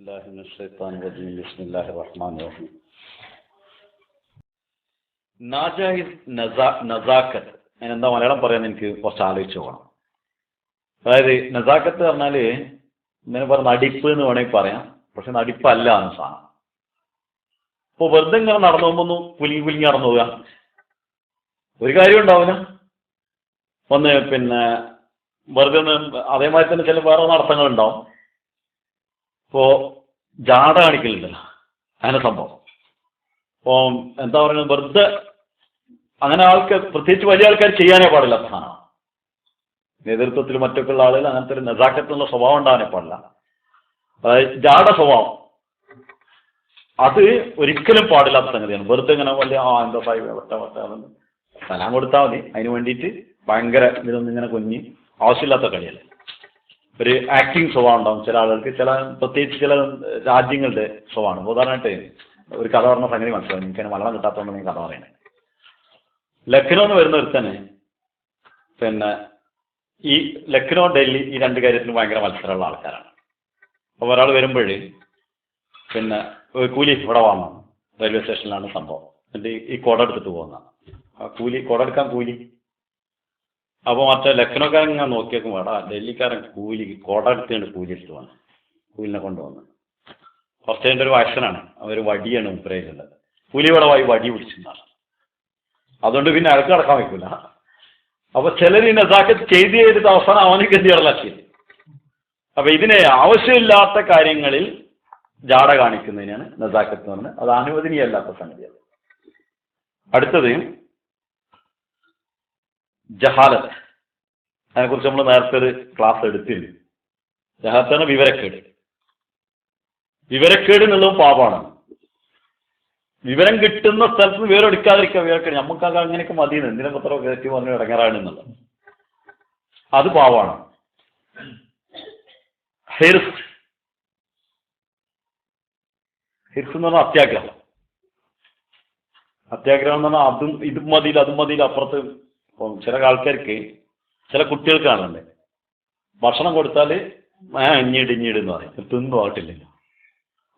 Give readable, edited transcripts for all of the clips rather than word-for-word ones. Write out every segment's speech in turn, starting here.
ബിസ്മില്ലാഹി മിനശ് ശൈത്വാനിർ റജീം. ബിസ്മില്ലാഹിർ റഹ്മാനിർ റഹീം. നാജായിസ് നസാക്കത്ത് അതിനെന്താ മലയാളം പറയാൻ എനിക്ക് കുറച്ച് ആലോചിച്ച് പോകണം. അതായത് നസാക്കത്ത് പറഞ്ഞാൽ ഇങ്ങനെ പറഞ്ഞ നടിപ്പ് എന്ന് വേണമെങ്കിൽ പറയാം, പക്ഷെ നടിപ്പല്ല എന്ന സാധനം. ഇപ്പോൾ വെറുതെ ഇങ്ങനെ നടന്നു പോകുമ്പോൾ പുലിങ്ങി പുലിങ്ങി നടന്നു പോവുക, ഒരു കാര്യം ഉണ്ടാവില്ല. ഒന്ന് വെറുതെ ഒന്ന് അതേമാതിരി തന്നെ ചില വേറെ നടത്തങ്ങളുണ്ടാവും. ഇപ്പോൾ ജാട കാണിക്കലുണ്ടല്ലോ, അങ്ങനെ സംഭവം. ഇപ്പോൾ എന്താ പറയുന്നത്, വെറുതെ അങ്ങനെ ആൾക്കാർ, പ്രത്യേകിച്ച് വലിയ ആൾക്കാർ ചെയ്യാനേ പാടില്ല സാധനമാണ്. നേതൃത്വത്തിൽ മറ്റൊക്കെ ഉള്ള ആളുകൾ അങ്ങനത്തെ ഒരു നസാക്കത്തുള്ള സ്വഭാവം ഉണ്ടാകാനേ പാടില്ല. അതായത് ജാട സ്വഭാവം അത് ഒരിക്കലും പാടില്ലാത്ത സംഗതിയാണ്. വെറുതെ ഇങ്ങനെ വലിയ എന്താ സലാം കൊടുത്താൽ മതി, അതിന് വേണ്ടിയിട്ട് ഭയങ്കര ഇതൊന്നും ഇങ്ങനെ കുഞ്ഞി ആവശ്യമില്ലാത്ത കളിയല്ല. ഒരു ആക്ടിങ് സ്വഭാവം ഉണ്ടാവും ചില ആളുകൾക്ക്, പ്രത്യേകിച്ച് ചില രാജ്യങ്ങളുടെ സ്വഭാവമാണ്. ഉദാഹരണമായിട്ട് ഒരു കഥ പറഞ്ഞ സംഗതി മനസ്സിലാവും, എനിക്ക് മലയാളം കിട്ടാത്തതുകൊണ്ട് ഞാൻ കഥ പറയണേ. ലക്നോ എന്ന് വരുന്ന ഒരു തന്നെ ഈ ലക്നോ ഡൽഹി ഈ രണ്ട് കാര്യത്തിലും ഭയങ്കര മത്സരമുള്ള ആൾക്കാരാണ്. അപ്പോൾ ഒരാൾ വരുമ്പോൾ കൂലി ഇവിടെ വാങ്ങണം, റെയിൽവേ സ്റ്റേഷനിലാണ് സംഭവം, എന്നിട്ട് ഈ കുട എടുത്തിട്ട് പോകുന്നതാണ്. ആ കുട എടുക്കാൻ കൂലി. അപ്പോൾ മറ്റേ ലക്നോക്കാരൻ ഇങ്ങനെ നോക്കിയേക്കും, വേടാ ഡൽഹിക്കാരൻ കുട എടുത്തുകൊണ്ട് കൂലി എടുത്ത് വന്നു, കൂലിനെ കൊണ്ടുവന്നു. കുറച്ച് കഴിഞ്ഞ ഒരു വയസ്സനാണ്, അവർ വടിയാണ് മുപ്പരയിലുള്ളത്. കൂലി ഇവിടെ വടി പിടിച്ചിരുന്നാണ്, അതുകൊണ്ട് പിന്നെ അയാൾക്ക് നടക്കാൻ വയ്ക്കില്ല. അപ്പൊ ചിലർ ഈ നസാക്കത്ത് ചെയ്തിട്ട് അവസാനം അവന് ഗതികളാക്കി. അപ്പൊ ഇതിനെ ആവശ്യമില്ലാത്ത കാര്യങ്ങളിൽ ജാട കാണിക്കുന്നതിനാണ് നസാക്കത്ത് എന്ന് പറഞ്ഞത്. അത് അനുവദനീയമല്ലാത്ത സംഗതിയാണ്. അടുത്തത് ജഹാലത്ത്. അതിനെക്കുറിച്ച് നമ്മൾ നേരത്തെ ഒരു ക്ലാസ് എടുത്തിരുന്നു. ജഹാലത്താണ് വിവരക്കേട്. വിവരക്കേട് എന്നുള്ളതും പാപമാണ്. വിവരം കിട്ടുന്ന സ്ഥലത്ത് നിന്ന് വിവരം എടുക്കാതിരിക്കുക വിവരക്കേട്. നമുക്കൊക്കെ അങ്ങനെയൊക്കെ മതിയെന്ന്, എന്തിനൊക്കെ അത്ര കയറ്റി പറഞ്ഞു ഇടങ്ങാറാണ് എന്നുള്ളത്, അത് പാവമാണ്. ഹിർസ് എന്ന് പറഞ്ഞാൽ അത്യാഗ്രഹം. അത്യാഗ്രഹം എന്ന് പറഞ്ഞാൽ ഇതും മതിയിൽ അതും മതിയിൽ അപ്പുറത്ത്. ചില ആൾക്കാർക്ക്, ചില കുട്ടികൾക്ക് കാണുന്നുണ്ട്, ഭക്ഷണം കൊടുത്താൽ ഇഞ്ഞീട് എന്ന് പറയും, തിന്നു ആയിട്ടില്ലല്ലോ,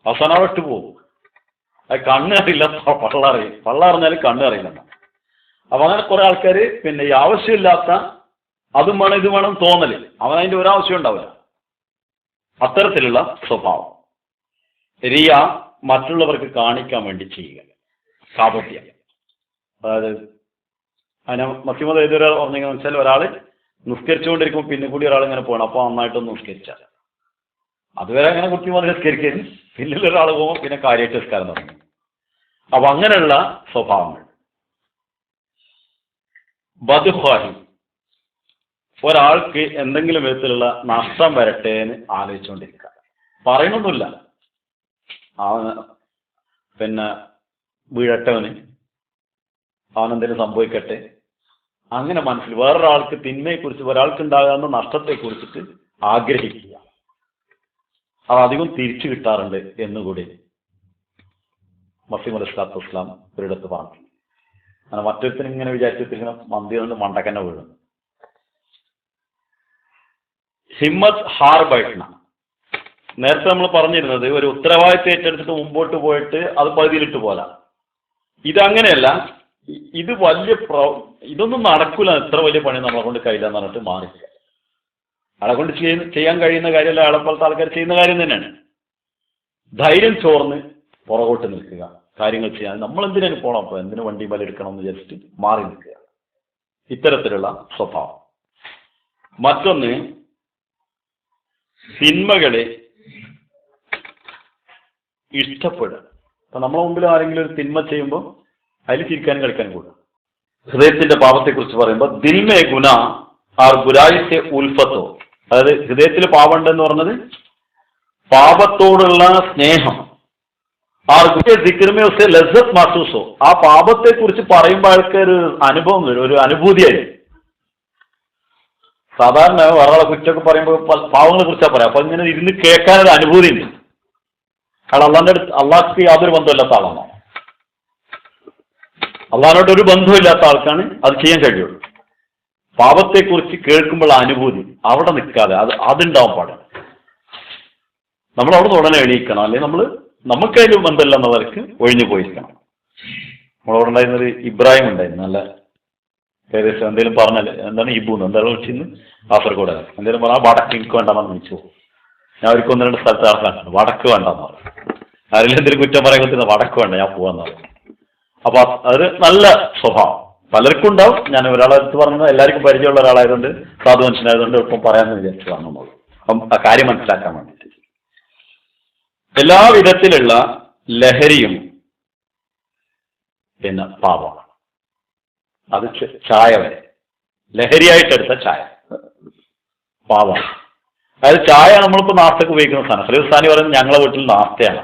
അവസാനം അവിടെ ഇട്ട് പോകും. അത് കണ്ണ് അറിയില്ല, പള്ളറിഞ്ഞാൽ കണ്ണ് അറിയില്ല. അപ്പൊ അങ്ങനെ കുറെ ആൾക്കാർ ഈ ആവശ്യമില്ലാത്ത അതും വേണം ഇതും വേണം തോന്നല്, അവനതിൻ്റെ ഒരാവശ്യം ഉണ്ടാവില്ല. അത്തരത്തിലുള്ള സ്വഭാവം. റിയ, മറ്റുള്ളവർക്ക് കാണിക്കാൻ വേണ്ടി ചെയ്യുക, കാപട്യം. അതായത് അതിനെ മസ്യമത് ഏതൊരാൾ പറഞ്ഞെന്ന് വെച്ചാൽ, ഒരാൾ നിസ്കരിച്ചുകൊണ്ടിരിക്കുമ്പോൾ പിന്നെ കൂടി ഒരാൾ ഇങ്ങനെ പോകണം, അപ്പോൾ നന്നായിട്ടൊന്ന് നിസ്കരിച്ചാൽ അതുവരെ അങ്ങനെ കുട്ടി മുതൽ നിസ്കരിക്കരുത്, പിന്നിൽ ഒരാൾ പോകുമ്പോൾ പിന്നെ കാര്യമായിട്ട് നിസ്കാരം തുടങ്ങി. അപ്പൊ അങ്ങനെയുള്ള സ്വഭാവങ്ങൾ. ബദ്ഖ്വാഹി, ഒരാൾക്ക് എന്തെങ്കിലും വിധത്തിലുള്ള നഷ്ടം വരട്ടെ എന്ന് ആലോചിച്ചുകൊണ്ടിരിക്കുക. പറയണമൊന്നുമില്ല, വീഴട്ടവന്, അവനെന്തെങ്കിലും സംഭവിക്കട്ടെ, അങ്ങനെ മനസ്സിൽ വേറൊരാൾക്ക് തിന്മയെക്കുറിച്ച്, ഒരാൾക്കുണ്ടാകാവുന്ന നഷ്ടത്തെക്കുറിച്ചിട്ട് ആഗ്രഹിക്കുക. അത് അധികം തിരിച്ചു കിട്ടാറുണ്ട് എന്നുകൂടി മസീഹ് അലൈഹിസ്സലാത്തു വസ്സലാം ഒരിടത്ത് പറഞ്ഞു. അങ്ങനെ മറ്റൊരുത്തിന് ഇങ്ങനെ വിചാരിച്ചിട്ടിങ്ങനെ മന്തി കൊണ്ട് മണ്ടക്കന്നെ വീഴും. ഹിമ്മത്ത് ഹാർ ബൈഠന. നേരത്തെ നമ്മൾ പറഞ്ഞിരുന്നത് ഒരു ഉത്തരവാദിത്വം ഏറ്റെടുത്തിട്ട് മുമ്പോട്ട് പോയിട്ട് അത് പകുതിയിലിട്ട് പോല. ഇതങ്ങനെയല്ല, ഇത് ഇതൊന്നും നടക്കൂല, ഇത്ര വലിയ പണി നമ്മളെ കൊണ്ട് കഴിയില്ല എന്ന് പറഞ്ഞിട്ട് മാറില്ല. അയാളെ കൊണ്ട് ചെയ്യാൻ കഴിയുന്ന കാര്യമല്ല, അയാളെ പോലത്തെ ആൾക്കാർ ചെയ്യുന്ന കാര്യം തന്നെയാണ്. ധൈര്യം ചോർന്ന് പുറകോട്ട് നിൽക്കുക, കാര്യങ്ങൾ ചെയ്യാൻ. നമ്മൾ എന്തിനു പോകണം, അപ്പോൾ എന്തിനു വണ്ടി ബലെടുക്കണം എന്ന് വിചാരിച്ചിട്ട് മാറി നിൽക്കുക. ഇത്തരത്തിലുള്ള സ്വഭാവം. മറ്റൊന്ന്, തിന്മകളെ ഇഷ്ടപ്പെടുക. അപ്പൊ നമ്മളെ മുമ്പിൽ ആരെങ്കിലും ഒരു തിന്മ ചെയ്യുമ്പോൾ അതിൽ ചിരിക്കാനും കളിക്കാനും കൂടുക. ഹൃദയത്തിന്റെ പാപത്തെക്കുറിച്ച് പറയുമ്പോൾ ദിൽമേ ഗുന ആർ ബുരായിസെ ഉൽഫത്തോ, അതായത് ഹൃദയത്തിൽ പാപമുണ്ടെന്ന് പറഞ്ഞത് പാപത്തോടുള്ള സ്നേഹം. ആർ ദിക്ർമേ ഉസേ ലസ്സത്ത് മഹ്സൂസോ, ആ പാപത്തെ കുറിച്ച് പറയുമ്പോൾ ആൾക്ക് ഒരു അനുഭവം വരും, ഒരു അനുഭൂതിയായി. സാധാരണ ഒരാളെ കുറ്റമൊക്കെ പറയുമ്പോൾ പാവങ്ങളെ കുറിച്ചാണ് പറയാം, അപ്പൊ ഇങ്ങനെ ഇരുന്ന് കേൾക്കാനൊരു അനുഭൂതി ഉണ്ട്. കാരണം അള്ളാഹ്ക്ക് യാതൊരു ബന്ധമില്ലാത്ത ആളാണോ, അള്ളാഹിനോട് ഒരു ബന്ധമില്ലാത്ത ആൾക്കാണ് അത് ചെയ്യാൻ കഴിയുള്ളൂ. പാപത്തെക്കുറിച്ച് കേൾക്കുമ്പോൾ അനുഭൂതി അവിടെ നിൽക്കാതെ അതുണ്ടാവാൻ പാടില്ല. നമ്മൾ അവിടെ നിന്ന് ഉടനെ എണീക്കണം, അല്ലെങ്കിൽ നമുക്കതിലും ബന്ധമില്ല എന്നുള്ളവർക്ക് ഒഴിഞ്ഞു പോയിരിക്കണം. നമ്മളവിടെ ഉണ്ടായിരുന്നൊരു ഇബ്രാഹിം ഉണ്ടായിരുന്നു, നല്ല ഏകദേശം എന്തെങ്കിലും പറഞ്ഞാൽ എന്താണ് ഇബൂന്ന് എന്തായാലും വിളിച്ചിന്ന് കാസർഗോഡ് എന്തെങ്കിലും പറഞ്ഞാൽ വടക്ക് എനിക്ക് വേണ്ടെന്നാണ് വിളിച്ചു പോകും. ഞാൻ അവർക്ക് 1-2 സ്ഥലത്ത് ആൾക്കാരുണ്ട് വടക്ക് വേണ്ടെന്ന് പറഞ്ഞു. ആരെങ്കിലും എന്തെങ്കിലും കുറ്റം പറയുമ്പോൾ വടക്ക് വേണ്ട ഞാൻ പോവാന്ന് പറഞ്ഞു. അപ്പൊ അതൊരു നല്ല സ്വഭാവം പലർക്കും ഉണ്ടാവും. ഞാൻ ഒരാളെ അടുത്ത് പറഞ്ഞത് എല്ലാവർക്കും പരിചയമുള്ള ഒരാളായതുകൊണ്ട് സാധു മനുഷ്യനായതുകൊണ്ട് എളുപ്പം പറയാമെന്ന് വിചാരിച്ചു വന്നത്. അപ്പം ആ കാര്യം മനസ്സിലാക്കാൻ വേണ്ടിയിട്ട് എല്ലാ വിധത്തിലുള്ള ലഹരിയും പിന്നെ പാപമാണ്. അത് ചായ വരെ ലഹരിയായിട്ടെടുത്ത ചായ പാവമാണ്. അതായത് ചായ നമ്മളിപ്പോൾ നാസ്തക്ക് ഉപയോഗിക്കുന്ന സാധനം. ഫലസ്ഥാനി പറയുന്നത് ഞങ്ങളെ വീട്ടിൽ നാസ്തയാണ്,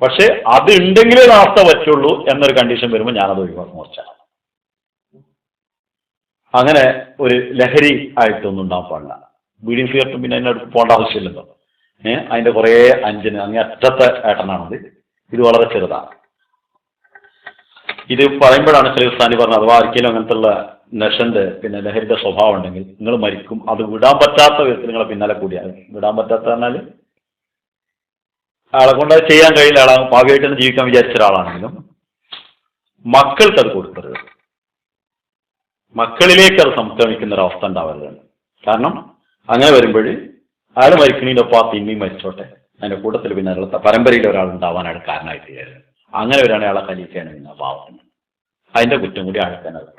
പക്ഷെ അത് ഉണ്ടെങ്കിലേ നാസ്ത പറ്റുള്ളൂ എന്നൊരു കണ്ടീഷൻ വരുമ്പോൾ ഞാനത് ഒഴിവാക്കും കുറച്ചാണ്. അങ്ങനെ ഒരു ലഹരി ആയിട്ടൊന്നും ഉണ്ടാകാൻ പാടില്ല. ബീഡിയും സിഗരറ്റും പിന്നെ അതിനടുത്ത് പോകേണ്ട ആവശ്യമില്ലല്ലോ. അതിന്റെ കുറേ അഞ്ചിന് അങ്ങേ അറ്റത്തെ ഏട്ടനാണത്. ഇത് വളരെ ചെറുതാണ്. ഇത് പറയുമ്പോഴാണ് ഫലസ്ഥാനി പറഞ്ഞത് അഥവാ ആർക്കെങ്കിലും അങ്ങനത്തെ ഉള്ള നശന്റെ പിന്നെ ലഹരിയുടെ സ്വഭാവം ഉണ്ടെങ്കിൽ നിങ്ങൾ മരിക്കും. അത് വിടാൻ പറ്റാത്ത വിധത്തിൽ നിങ്ങളെ പിന്നാലെ കൂടിയാണ്. വിടാൻ പറ്റാത്ത പറഞ്ഞാൽ ആളെ കൊണ്ട് അത് ചെയ്യാൻ കഴിയില്ല, ആളെ ഭാവിയായിട്ട് തന്നെ ജീവിക്കാൻ വിചാരിച്ച ഒരാളാണെങ്കിലും മക്കൾക്ക് അത് കൊടുക്കരുത്. മക്കളിലേക്ക് അത് സംക്രമിക്കുന്ന ഒരവസ്ഥ ഉണ്ടാവരുത്. കാരണം അങ്ങനെ വരുമ്പോൾ അയാൾ മരിക്കണീനൊപ്പം ആ പിന്നെയും മരിച്ചോട്ടെ, അതിന്റെ കൂട്ടത്തിൽ പിന്നെ അയാളുടെ പരമ്പരയിൽ ഒരാൾ ഉണ്ടാവാനാണ് കാരണമായിട്ട് തീരുന്നത്. അങ്ങനെ വരാണ് അയാളെ കലിക്കാണ് പിന്നെ പാവത്തിന് അതിന്റെ കുറ്റം കൂടി അയാൾക്കാനത്.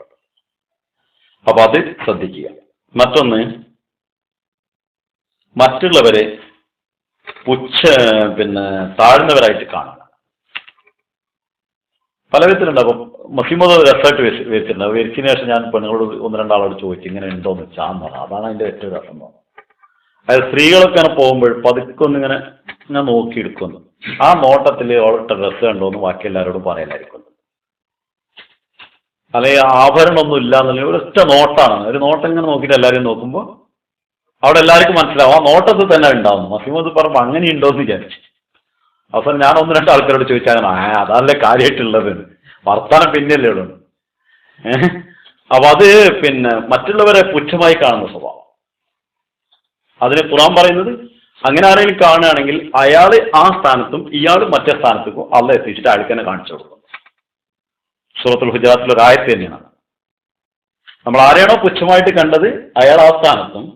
അപ്പൊ അത് ശ്രദ്ധിക്കുക. മറ്റൊന്ന്, മറ്റുള്ളവരെ പിന്നെ താഴ്ന്നവരായിട്ട് കാണുക. പല വിധത്തിലുണ്ട്. അപ്പം മസീമോദ് രസമായിട്ട് വെച്ചിട്ടുണ്ട്. വെച്ചതിന് ശേഷം ഞാൻ പെണ്ണുങ്ങളോട് 1-2 ആളോട് ചോദിച്ചു ഇങ്ങനെ ഉണ്ടോന്ന് വെച്ചാന്ന് പറഞ്ഞു. അതാണ് അതിന്റെ ഏറ്റവും രസം തോന്നുന്നത്. അതായത് സ്ത്രീകളൊക്കെ അങ്ങനെ പോകുമ്പോൾ പതുക്കൊന്നിങ്ങനെ ഇങ്ങനെ നോക്കിയെടുക്കുന്നു. ആ നോട്ടത്തിൽ ഓളിട്ട ഡ്രസ്സ് കണ്ടോന്ന് ബാക്കി എല്ലാവരോടും പറയലായിരിക്കും. അല്ലെങ്കിൽ ആഭരണമൊന്നും ഇല്ല എന്നുള്ള ഒരൊറ്റ നോട്ടാണ്. ഒരു നോട്ടം ഇങ്ങനെ നോക്കിയിട്ട് എല്ലാവരും നോക്കുമ്പോൾ അവിടെ എല്ലാവർക്കും മനസ്സിലാവും ആ നോട്ടത്തിൽ തന്നെ ഉണ്ടാവുന്നു. മസീമോദ് പറയുമ്പോൾ അങ്ങനെ ഉണ്ടോന്ന് വിചാരിച്ചു. അവസാനം ഞാൻ 1-2 ആൾക്കാരോട് ചോദിച്ചാൽ അതല്ലേ കാര്യമായിട്ടുള്ളത്, വർത്താനം പിന്നെയല്ലേ ഉള്ളൂ. അപ്പൊ അത് പിന്നെ മറ്റുള്ളവരെ പുച്ഛമായി കാണുന്ന സ്വഭാവം. അതിന് ഖുർആൻ പറയുന്നത് അങ്ങനെ ആരെങ്കിലും കാണുകയാണെങ്കിൽ അയാൾ ആ സ്ഥാനത്തും ഇയാൾ മറ്റേ സ്ഥാനത്തേക്കും അള്ളാഹ് എത്തിച്ചിട്ട് അയാൾക്ക് തന്നെ കാണിച്ചു കൊടുക്കും. സൂറത്തുൽ ഹുജറാത്തിൽ ഒരു ആയത്ത് തന്നെയാണ്. നമ്മൾ ആരെയാണോ പുച്ഛമായിട്ട് കണ്ടത് അയാൾ ആ സ്ഥാനത്തും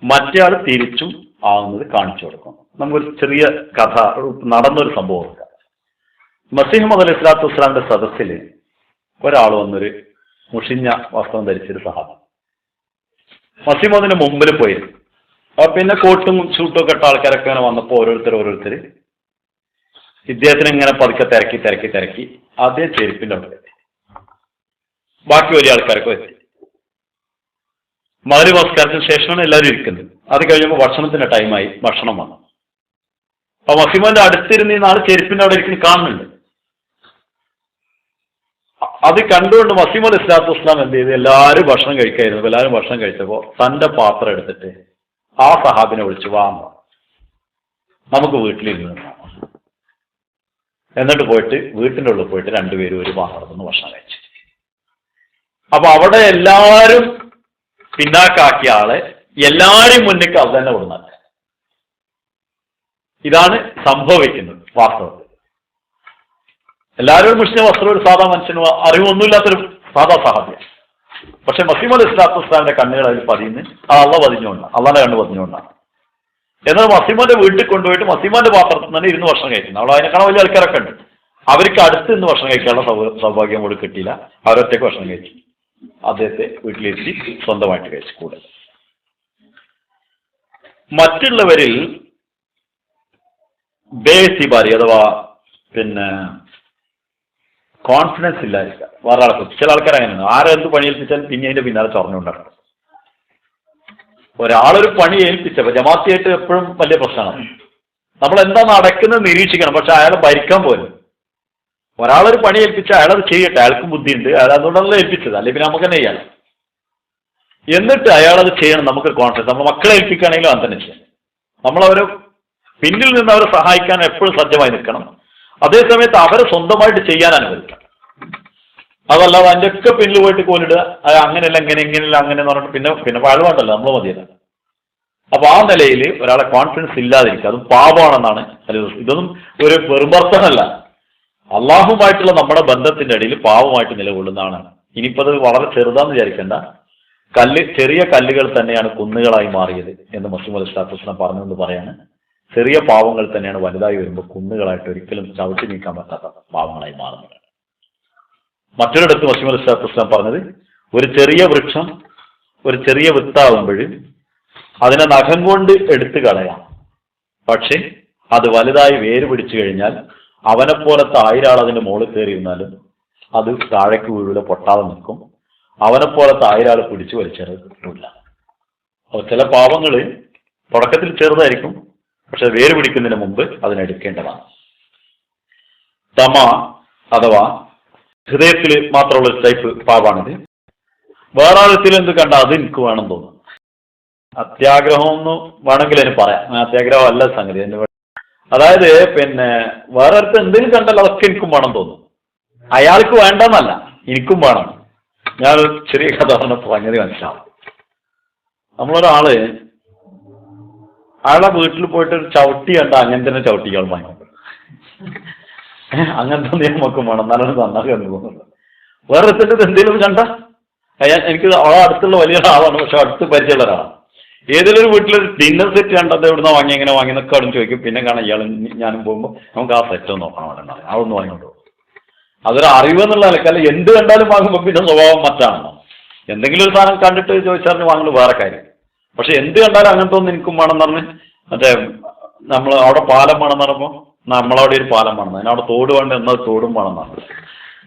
മറ്റേ ആൾ തിരിച്ചും ആവുന്നത് കാണിച്ചു കൊടുക്കും. നമുക്കൊരു ചെറിയ കഥ നടന്നൊരു സംഭവം എടുക്കാം. മസീഹ് മൗഊദ് അലൈഹി സ്വലാത്തു വസ്സലാമിന്റെ സദസ്സിൽ ഒരാൾ വന്നൊരു മുഷിഞ്ഞ വസ്ത്രം ധരിച്ചൊരു സഹാബി മസീഹ് മൗഊദിന്റെ മുമ്പിൽ പോയിരുന്നു. അപ്പൊ പിന്നെ കോട്ടും ഷൂട്ടും ഒക്കെ ഇട്ട ആൾക്കാരൊക്കെ ഇങ്ങനെ വന്നപ്പോൾ ഓരോരുത്തർ ഇദ്ദേഹത്തിന് ഇങ്ങനെ പതുക്കെ തിരക്കി അതേ ചെരുപ്പിന്റെ അവിടെ എത്തി. ബാക്കി വലിയ ആൾക്കാരൊക്കെ എത്തി. മഗ്‌രിബ് നമസ്കാരത്തിന് ശേഷമാണ് എല്ലാവരും ഇരിക്കുന്നത്. അത് കഴിഞ്ഞപ്പോൾ ഭക്ഷണത്തിന്റെ ടൈമായി, ഭക്ഷണം വന്നു. അപ്പൊ മസീമോന്റെ അടുത്തിരുന്ന് ഈ നാളെ ചെരുപ്പിന്റെ അവിടെ ഇരിക്കുന്ന കാണുന്നുണ്ട്. അത് കണ്ടുകൊണ്ട് മസീമോദ് ഇസ്ലാത്തു വസ്സലാം എന്ത് ചെയ്തു, എല്ലാവരും ഭക്ഷണം കഴിക്കായിരുന്നു. എല്ലാവരും ഭക്ഷണം കഴിച്ചപ്പോൾ തന്റെ പാത്രം എടുത്തിട്ട് ആ സഹാബിനെ വിളിച്ചു വാങ്ങ നമുക്ക് വീട്ടിലിരുന്ന്. എന്നിട്ട് പോയിട്ട് വീട്ടിൻ്റെ ഉള്ളിൽ പോയിട്ട് 2 പേരും ഒരു പാത്രത്തിൽ നിന്ന് ഭക്ഷണം കഴിച്ചു. അപ്പൊ അവിടെ എല്ലാവരും പിന്നാക്കാക്കിയ ആളെ എല്ലാവരും മുന്നിൽ അത് തന്നെ കൊടുക്കുന്നത്. ഇതാണ് സംഭവിക്കുന്നത് വാസ്തവത്തിൽ. എല്ലാവരും മുസ്ലിം വസ്ത്രം ഒരു സാധാ മനുഷ്യനും അറിവൊന്നുമില്ലാത്തൊരു സാധാ സഹാബിയാണ്. പക്ഷെ മസീമോദ് ഇസ്ലാത്തു വസ്സലാമിന്റെ കണ്ണുകൾ അതിൽ പതിയുന്നത് അള്ളാഹ് പതിഞ്ഞുകൊണ്ടാണ്, അള്ളാന്റെ കണ്ണ് പതിഞ്ഞുകൊണ്ടാണ്. എന്നാൽ മസീമോന്റെ വീട്ടിൽ കൊണ്ടുപോയിട്ട് മസീമോന്റെ പാത്രത്തിൽ തന്നെ ഇരുന്ന് ഭക്ഷണം കഴിക്കുന്നത്. അവിടെ അതിനേക്കാൾ വലിയ ആൾക്കാരൊക്കെ ഉണ്ട്. അവർക്ക് അടുത്ത് നിന്ന് ഭക്ഷണം കഴിക്കാനുള്ള സൗഭാഗ്യം കൂടി കിട്ടിയില്ല. അവരൊറ്റയ്ക്ക് ഭക്ഷണം കഴിച്ചു. അദ്ദേഹത്തെ വീട്ടിലെത്തി സ്വന്തമായിട്ട് കഴിച്ചു കൂടെ. മറ്റുള്ളവരിൽ ബേസിബാരി അഥവാ പിന്നെ കോൺഫിഡൻസ് ഇല്ലായിരിക്കുക. വേറെ ആൾക്കാർ ചില ആൾക്കാർ അങ്ങനെയാണ്. ആരെന്ത് പണി ഏൽപ്പിച്ചാൽ പിന്നെ അതിന്റെ പിന്നാലെ ചൊറഞ്ഞുകൊണ്ടാണ്. ഒരാളൊരു പണി ഏൽപ്പിച്ചപ്പോൾ ജമാഅത്തായിട്ട് എപ്പോഴും വലിയ പ്രശ്നമാണ്. നമ്മൾ എന്താ നടക്കുന്നത് നിരീക്ഷിക്കണം, പക്ഷെ അയാളെ ഭരിക്കാൻ പോലും. ഒരാളൊരു പണി ഏൽപ്പിച്ചാൽ അയാളത് ചെയ്യട്ടെ, അയാൾക്കും ബുദ്ധിയുണ്ട്, അയാൾ അതുകൊണ്ടല്ല ഏൽപ്പിച്ചത്, അല്ലെങ്കിൽ പിന്നെ നമുക്ക് തന്നെ ചെയ്യാം. എന്നിട്ട് അയാളത് ചെയ്യണം. നമുക്ക് കോൺഫിഡൻസ്. നമ്മൾ മക്കളെ ഏൽപ്പിക്കുകയാണെങ്കിലും അത് തന്നെ ചെയ്യാം. നമ്മളവരെ പിന്നിൽ നിന്ന് അവരെ സഹായിക്കാൻ എപ്പോഴും സജ്ജമായി നിൽക്കണം. അതേസമയത്ത് അവരെ സ്വന്തമായിട്ട് ചെയ്യാൻ അനുവദിക്കണം. അതല്ലാതെ അതിൻ്റെ ഒക്കെ പിന്നിൽ പോയിട്ട് കോലിടുക, അങ്ങനെയല്ല ഇങ്ങനെയല്ല അങ്ങനെ എന്ന് പറഞ്ഞിട്ട് പിന്നെ പാഴുപാണ്ടല്ലോ, നമ്മൾ മതിയല്ല. അപ്പൊ ആ നിലയിൽ ഒരാളെ കോൺഫിഡൻസ് ഇല്ലാതിരിക്കുക അതും പാപമാണെന്നാണ് ഇതൊന്നും ഒരു വെറുമർത്ഥമല്ല. അള്ളാഹുമായിട്ടുള്ള നമ്മുടെ ബന്ധത്തിന്റെ ഇടയിൽ പാപമായിട്ട് നിലകൊള്ളുന്നതാണ്. ഇനിയിപ്പോ അത് വളരെ ചെറുതാന്ന് വിചാരിക്കേണ്ട. ചെറിയ കല്ലുകൾ തന്നെയാണ് കുന്നുകളായി മാറിയത് എന്ന് മസീഹ് മൗഊദ് ഇസ്ലാം പറഞ്ഞുകൊണ്ട് പറയാണ്. ചെറിയ പാവങ്ങൾ തന്നെയാണ് വലുതായി വരുമ്പോൾ കുന്നുകളായിട്ട് ഒരിക്കലും ചവിട്ടി നീക്കാൻ പറ്റാത്ത പാവങ്ങളായി മാറുന്നത്. മറ്റൊരിടത്ത് മസീഹ് മൗഊദ് ഇസ്ലാം പറഞ്ഞത്, ഒരു ചെറിയ വൃക്ഷം ഒരു ചെറിയ വിത്താകുമ്പോൾ അതിനെ നഖം കൊണ്ട് എടുത്തു കളയാം, പക്ഷെ അത് വലുതായി വേര് പിടിച്ചു കഴിഞ്ഞാൽ അവനെപ്പോലത്തെ 1000 ആൾ അതിന്റെ മുകളിൽ കയറിയിരുന്നാലും അത് താഴേക്ക് വീഴൂല, പൊട്ടാതെ നിൽക്കും. അവനെപ്പോലത്തെ 1000 ആൾ പിടിച്ചു വലിച്ചത് കിട്ടില്ല. അപ്പോൾ ചില പാവങ്ങള് തുടക്കത്തിൽ ചെറുതായിരിക്കും, പക്ഷെ വേര് പിടിക്കുന്നതിന് മുമ്പ് അതിനെടുക്കേണ്ടതാണ്. തമ അഥവാ ഹൃദയത്തിൽ മാത്രമുള്ള ടൈപ്പ് പാവാണിത്. വേറെ ആഴത്തിൽ എന്ത് കണ്ട അത് എനിക്ക് വേണം തോന്നും. അത്യാഗ്രഹം എന്ന് വേണമെങ്കിൽ അതിന് പറയാം. അത്യാഗ്രഹം അല്ല സംഗതി. അതായത് വേറെ അടുത്ത് എന്തെങ്കിലും കണ്ടാൽ അതൊക്കെ എനിക്കും വേണം തോന്നും. അയാൾക്ക് വേണ്ടെന്നല്ല, എനിക്കും വേണം. ഞാനൊരു ചെറിയ കഥ പറഞ്ഞപ്പോൾ സംഗതി മനസ്സിലാവും. നമ്മളൊരാള് അയാളെ വീട്ടിൽ പോയിട്ട് ഒരു ചവിട്ടി കണ്ട അങ്ങനെ തന്നെ ചവിട്ടിക്കാൾ വാങ്ങും. അങ്ങനത്തെ നിയമക്കും വേണം, നല്ലൊരു നന്നായി കണ്ടു പോകുന്നുണ്ട്. വേറെ അടുത്തിട്ട് എന്തെങ്കിലും കണ്ട എനിക്ക് അവളെ അടുത്തുള്ള വലിയ ആളാണ്, പക്ഷെ അടുത്ത് പരിചയമുള്ള ഒരാളാണ്. ഏതെങ്കിലും ഒരു വീട്ടിലൊരു ഡിന്നർ സെറ്റ് കണ്ടത് എവിടുന്ന വാങ്ങി എങ്ങനെ വാങ്ങിയെന്നൊക്കെ അവിടെ ചോദിക്കും. പിന്നെ കാണാം ഇയാൾ ഞാനും പോകുമ്പോൾ നമുക്ക് ആ സെറ്റ് ഒന്ന് നോക്കണം, അവിടെ ഉണ്ടാകും, അതൊന്ന് വാങ്ങിക്കൊണ്ട് പോകും. അതൊരു അറിവ് എന്നുള്ള നിലക്കല്ല. എന്ത് കണ്ടാലും വാങ്ങുമ്പോൾ പിന്നെ സ്വഭാവം മറ്റാണല്ലോ. എന്തെങ്കിലും ഒരു സാധനം കണ്ടിട്ട് ചോദിച്ചാൽ വാങ്ങുന്നത് വേറെ കാര്യം. പക്ഷെ എന്ത് കണ്ടാലും അങ്ങനത്തെ ഒന്നും എനിക്കും വേണമെന്ന് പറഞ്ഞ് മറ്റേ നമ്മൾ അവിടെ പാലം വേണമെന്ന് പറയുമ്പോൾ നമ്മളവിടെ ഒരു പാലം വേണം, അതിനവിടെ തോട് വേണ്ട എന്നാൽ തോടും വേണമെന്നാണ്.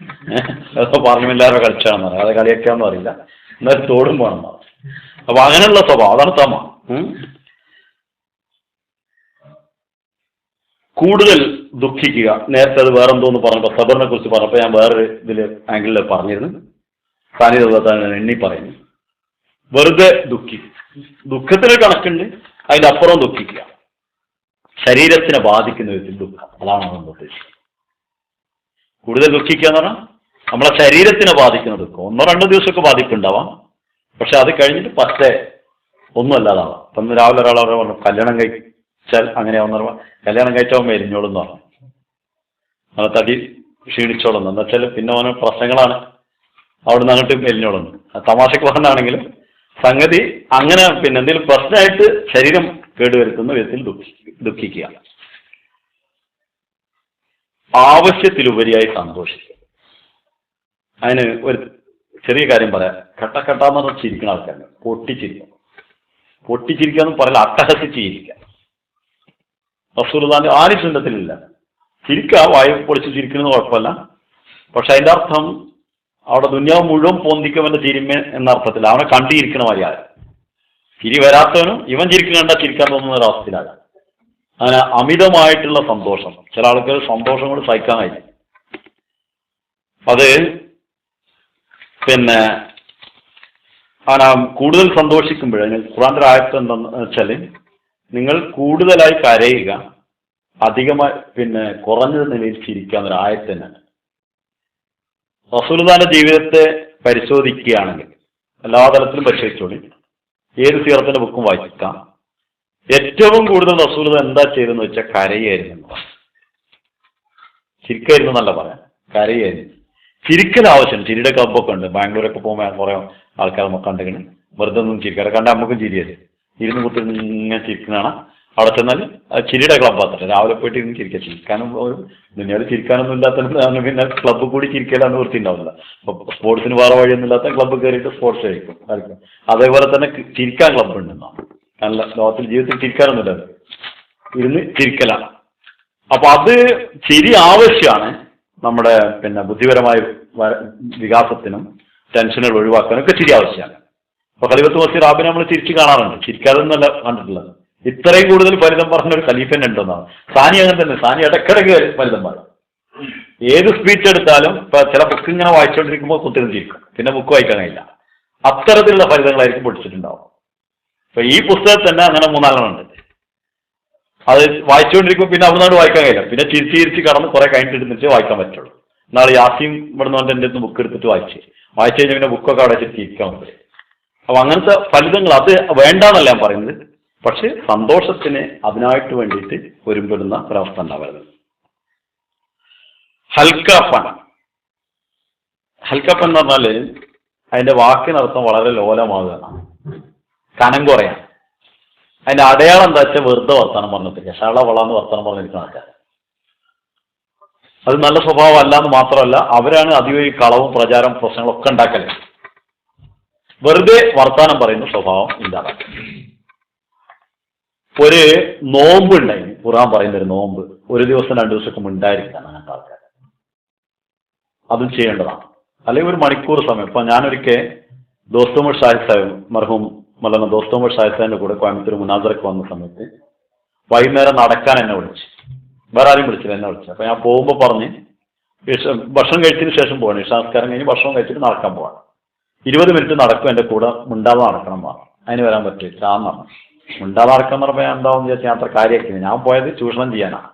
അതൊക്കെ പാർലമെന്റുകാരെ കളിച്ചാണെന്ന് പറയാം, അത് കളിയൊക്കെയാണെന്ന് അറിയില്ല, എന്നാലും തോടും വേണമെന്നാണ്. അപ്പൊ അങ്ങനെയുള്ള സ്വഭാവം അതാണ് തമ. കൂടുതൽ ദുഃഖിക്കുക. നേരത്തെ അത് വേറെന്തോന്ന് പറഞ്ഞപ്പോൾ സബറിനെ കുറിച്ച് പറഞ്ഞപ്പോൾ ഞാൻ വേറൊരു ഇതില് ആംഗിളിൽ പറഞ്ഞിരുന്നു. സാന്നിധ്യത എണ്ണി പറയുന്നു. വെറുതെ ദുഃഖത്തിന് കണക്കുണ്ട്, അതിന്റെ അപ്പുറം ദുഃഖിക്കുക. ശരീരത്തിനെ ബാധിക്കുന്ന വിധത്തിൽ ദുഃഖം, അതാണ് നമ്മൾ ഉദ്ദേശിക്കുന്നത്. കൂടുതൽ ദുഃഖിക്കുക എന്ന് പറഞ്ഞാൽ നമ്മളെ ശരീരത്തിനെ ബാധിക്കുന്ന ദുഃഖം. 1-2 ദിവസമൊക്കെ ബാധിക്കുണ്ടാവാം, പക്ഷെ അത് കഴിഞ്ഞിട്ട് പറ്റേ ഒന്നും അല്ലാതാവാം. ഇപ്പം രാവിലെ ഒരാളെ പറഞ്ഞു കല്യാണം കഴിച്ചാൽ അങ്ങനെയാവുന്ന കല്യാണം കഴിച്ചാൽ മെലിഞ്ഞോളും എന്ന് പറഞ്ഞു. അത് തടി ക്ഷീണിച്ചോളുന്നു. എന്താ വെച്ചാൽ പിന്നെ അവന് പ്രശ്നങ്ങളാണ്, അവിടെ നിന്ന് അങ്ങോട്ട് മെലിഞ്ഞോളുന്നു. തമാശക്ക് പറഞ്ഞാണെങ്കിലും സംഗതി അങ്ങനെ എന്തെങ്കിലും പ്രശ്നമായിട്ട് ശരീരം കേടുവരുത്തുന്ന വിധത്തിൽ ദുഃഖിക്കുക. ആവശ്യത്തിലുപരിയായി സന്തോഷിക്കുക. അതിന് ഒരു ചെറിയ കാര്യം പറയാം. കെട്ടാന്ന് പറഞ്ഞാൽ ചിരിക്കുന്ന ആൾക്കാരുണ്ട്. പൊട്ടിച്ചിരിക്കാന്ന് പറയില്ല, അട്ടഹസിച്ചിരിക്കുക. റസൂലുള്ളാഹിന്റെ ആരും സുന്നത്തിലില്ല. ചിരിക്കുക, വായു പൊളിച്ച് ചിരിക്കുന്നത് കുഴപ്പമില്ല, പക്ഷെ അതിന്റെ അർത്ഥം അവിടെ ദുന്യാവ് മുഴുവൻ പൊന്തിക്കുമെന്ന് ചിരിമ എന്ന അർത്ഥത്തിൽ അവനെ കണ്ടിരിക്കണ മാതിരി. ചിരി വരാത്തവനും ഇവൻ ചിരിക്കുന്ന കണ്ടാൽ ചിരിക്കാൻ തോന്നുന്ന ഒരവസ്ഥയിലാണ്. അങ്ങനെ അമിതമായിട്ടുള്ള സന്തോഷം, ചില ആൾക്ക് സന്തോഷം കൊണ്ട് സഹിക്കാൻ കഴിയും. അത് അങ്ങനെ കൂടുതൽ സന്തോഷിക്കുമ്പോഴേ ഖുർആന്റെ ആയത്ത് എന്താന്ന് വെച്ചാല്, നിങ്ങൾ കൂടുതലായി കരയുക, അധികമായി കുറഞ്ഞ നിലയിൽ ചിരിക്കാന്നൊരു ആയത്ത് തന്നെയാണ്. റസൂലുള്ളാഹിന്റെ ജീവിതത്തെ പരിശോധിക്കുകയാണെങ്കിൽ എല്ലാ തലത്തിലും പരിശോധിച്ചോളി, ഏത് സീറത്തിന്റെ ബുക്കും വായിക്കാം. ഏറ്റവും കൂടുതൽ റസൂലുള്ളാഹി എന്താ ചെയ്തെന്ന് വെച്ചാൽ കരയായിരുന്നു. ചിരിക്കായിരുന്നു എന്നല്ല പറയാം, കരയായിരുന്നു. ചിരിക്കൽ ആവശ്യമാണ്. ചിരിയുടെ ക്ലബ്ബൊക്കെ ഉണ്ട്. ബാംഗ്ലൂരൊക്കെ പോകുമ്പോൾ കുറെ ആൾക്കാർ നമുക്ക് കണ്ടിങ്ങനെ വെറുതെ ഒന്നും ചിരിക്കാറ് കണ്ട നമുക്കും ചിരിയത്. ഇരുന്ന് കുത്തി ഇങ്ങനെ ചിരിക്കുന്നതാണ്. അവിടെ ചെന്നാൽ ചിരിയുടെ ക്ലബ്ബാത്തിട്ട് രാവിലെ പോയിട്ട് ഇരുന്ന് ചിരിക്കുക. ചിരിക്കാനും ഒരു ദുനിയാവിൽ ചിരിക്കാനൊന്നും ഇല്ലാത്ത പിന്നെ ക്ലബ്ബ് കൂടി ചിരിക്കലാന്ന് വൃത്തി ഉണ്ടാവില്ല. അപ്പൊ സ്പോർട്സിന് വേറെ വഴിയൊന്നും ഇല്ലാത്ത ക്ലബ്ബ് കയറിയിട്ട് സ്പോർട്സ് കളിക്കും. അതേപോലെ തന്നെ ചിരിക്കാൻ ക്ലബ്ബ് ഉണ്ടെന്നാണ്. നല്ല ലോകത്തിൽ ജീവിതത്തിൽ ചിരിക്കാനൊന്നുമില്ല, ഇരുന്ന് ചിരിക്കലാണ്. അപ്പൊ അത് ചിരി ആവശ്യമാണ് നമ്മുടെ ബുദ്ധിപരമായ വികാസത്തിനും ടെൻഷനുകൾ ഒഴിവാക്കാനും ഒക്കെ ചിരി ആവശ്യമാണ്. അപ്പൊ ഖലീഫത്ത് മസീഹ് റാബിനെ നമ്മൾ ചിരിച്ച് കാണാറുണ്ട്, ചിരിക്കാതെന്നല്ല കണ്ടിട്ടുള്ളത്. ഇത്രയും കൂടുതൽ ഫലിതം പറഞ്ഞ ഒരു ഖലീഫന്നെ ഉണ്ടെന്നാണ്. സാനി അങ്ങനെ തന്നെ. സാനി ഇടയ്ക്കിടയ്ക്ക് ഫലിതം പറയും. ഏത് സ്പീച്ച് എടുത്താലും ഇപ്പൊ ചില ബുക്ക് ഇങ്ങനെ വായിച്ചുകൊണ്ടിരിക്കുമ്പോൾ കുത്തിരുന്ന് ചിരിക്കും, പിന്നെ ബുക്ക് വായിക്കാൻ കഴിയില്ല. അത്തരത്തിലുള്ള ഫലിതങ്ങളായിരിക്കും പഠിച്ചിട്ടുണ്ടാവും. ഇപ്പൊ ഈ പുസ്തകത്തിൽ തന്നെ അങ്ങനെ 3-4 ഉണ്ട്. അത് വായിച്ചുകൊണ്ടിരിക്കും, പിന്നെ അവിടുന്ന് വായിക്കാൻ കഴിയില്ല, പിന്നെ ചിരിച്ച് കടന്ന് കുറെ കഴിഞ്ഞിട്ട് എടുത്തിട്ട് വായിക്കാൻ പറ്റുള്ളൂ. നാളെ യാസീം ഇവിടുന്ന് കൊണ്ട് എൻ്റെ ബുക്ക് എടുത്തിട്ട് വായിച്ചു കഴിഞ്ഞാൽ പിന്നെ ബുക്കൊക്കെ അവിടെ വെച്ചിട്ട് ചിരിക്കാൻ പറ്റും. അപ്പൊ അങ്ങനത്തെ ഫലിതങ്ങൾ അത് വേണ്ടാന്നല്ല ഞാൻ പറയുന്നത്. പക്ഷെ സന്തോഷത്തിന് അതിനായിട്ട് വേണ്ടിയിട്ട് ഒരുമ്പെടുന്ന ഒരവസ്ഥ ഉണ്ടാവരുത്. ഹൽക്കപ്പൻ എന്ന് പറഞ്ഞാല് അതിന്റെ വാക്കിനർത്ഥം വളരെ ലോലമാകുക, കനം കുറയാൻ. അതിന്റെ അടയാളം എന്താ വെച്ചാൽ വെറുതെ വർത്തമാനം പറഞ്ഞിട്ടില്ല, ശള വളാന്ന് വർത്തമാനം പറഞ്ഞിരിക്കുന്ന ആൾക്കാർ. അത് നല്ല സ്വഭാവം അല്ല എന്ന് മാത്രമല്ല, അവരാണ് അധികം ഈ കളവും പ്രചാരം പ്രശ്നങ്ങളൊക്കെ ഉണ്ടാക്കല്. വെറുതെ വർത്തമാനം പറയുന്ന സ്വഭാവം ഇല്ലാതാക്കുക. ഒരു നോമ്പ് ഉണ്ടായി, ഖുർആൻ പറയുന്ന ഒരു നോമ്പ്, ഒരു ദിവസം 2 ദിവസമൊക്കെ ഉണ്ടായിരിക്കാൻ അങ്ങനത്തെ ആൾക്കാർ അതും ചെയ്യേണ്ടതാണ്. അല്ലെങ്കിൽ ഒരു മണിക്കൂർ സമയം. ഇപ്പൊ ഞാനൊരിക്കൽ ദോസ്തോമർ ഷാഹിദ് സാഹിബ് മർഹൂം മല്ലന്ന ദോസ്തോമർ ഷാഹിദ് സാഹിബിന്റെ കൂടെ കോയമ്പത്തൂർ മുനാസറക്ക് വന്ന സമയത്ത് വൈകുന്നേരം നടക്കാൻ എന്നെ വിളിച്ചു. വേറെ ആരും വിളിച്ചില്ല, എന്നെ വിളിച്ചു. അപ്പൊ ഞാൻ പോകുമ്പോൾ പറഞ്ഞ് ഭക്ഷണം കഴിച്ചതിന് ശേഷം പോകണം, ഇഷാസ്കാരം കഴിഞ്ഞ് ഭക്ഷണം കഴിച്ചിട്ട് നടക്കാൻ പോവാണ്. 20 മിനിറ്റ് നടക്കും, എൻ്റെ കൂടെ മുണ്ടാതെ നടക്കണം പറഞ്ഞു. അതിന് വരാൻ പറ്റില്ല ചാന്നാണ്. മുണ്ടാതെ നടക്കാൻ പറയുമ്പോൾ എന്താണെന്ന് ചോദിച്ചാൽ ഞാൻ അത്ര കാര്യമാക്കില്ല. ഞാൻ പോയത് ചൂഷണം ചെയ്യാനാണ്.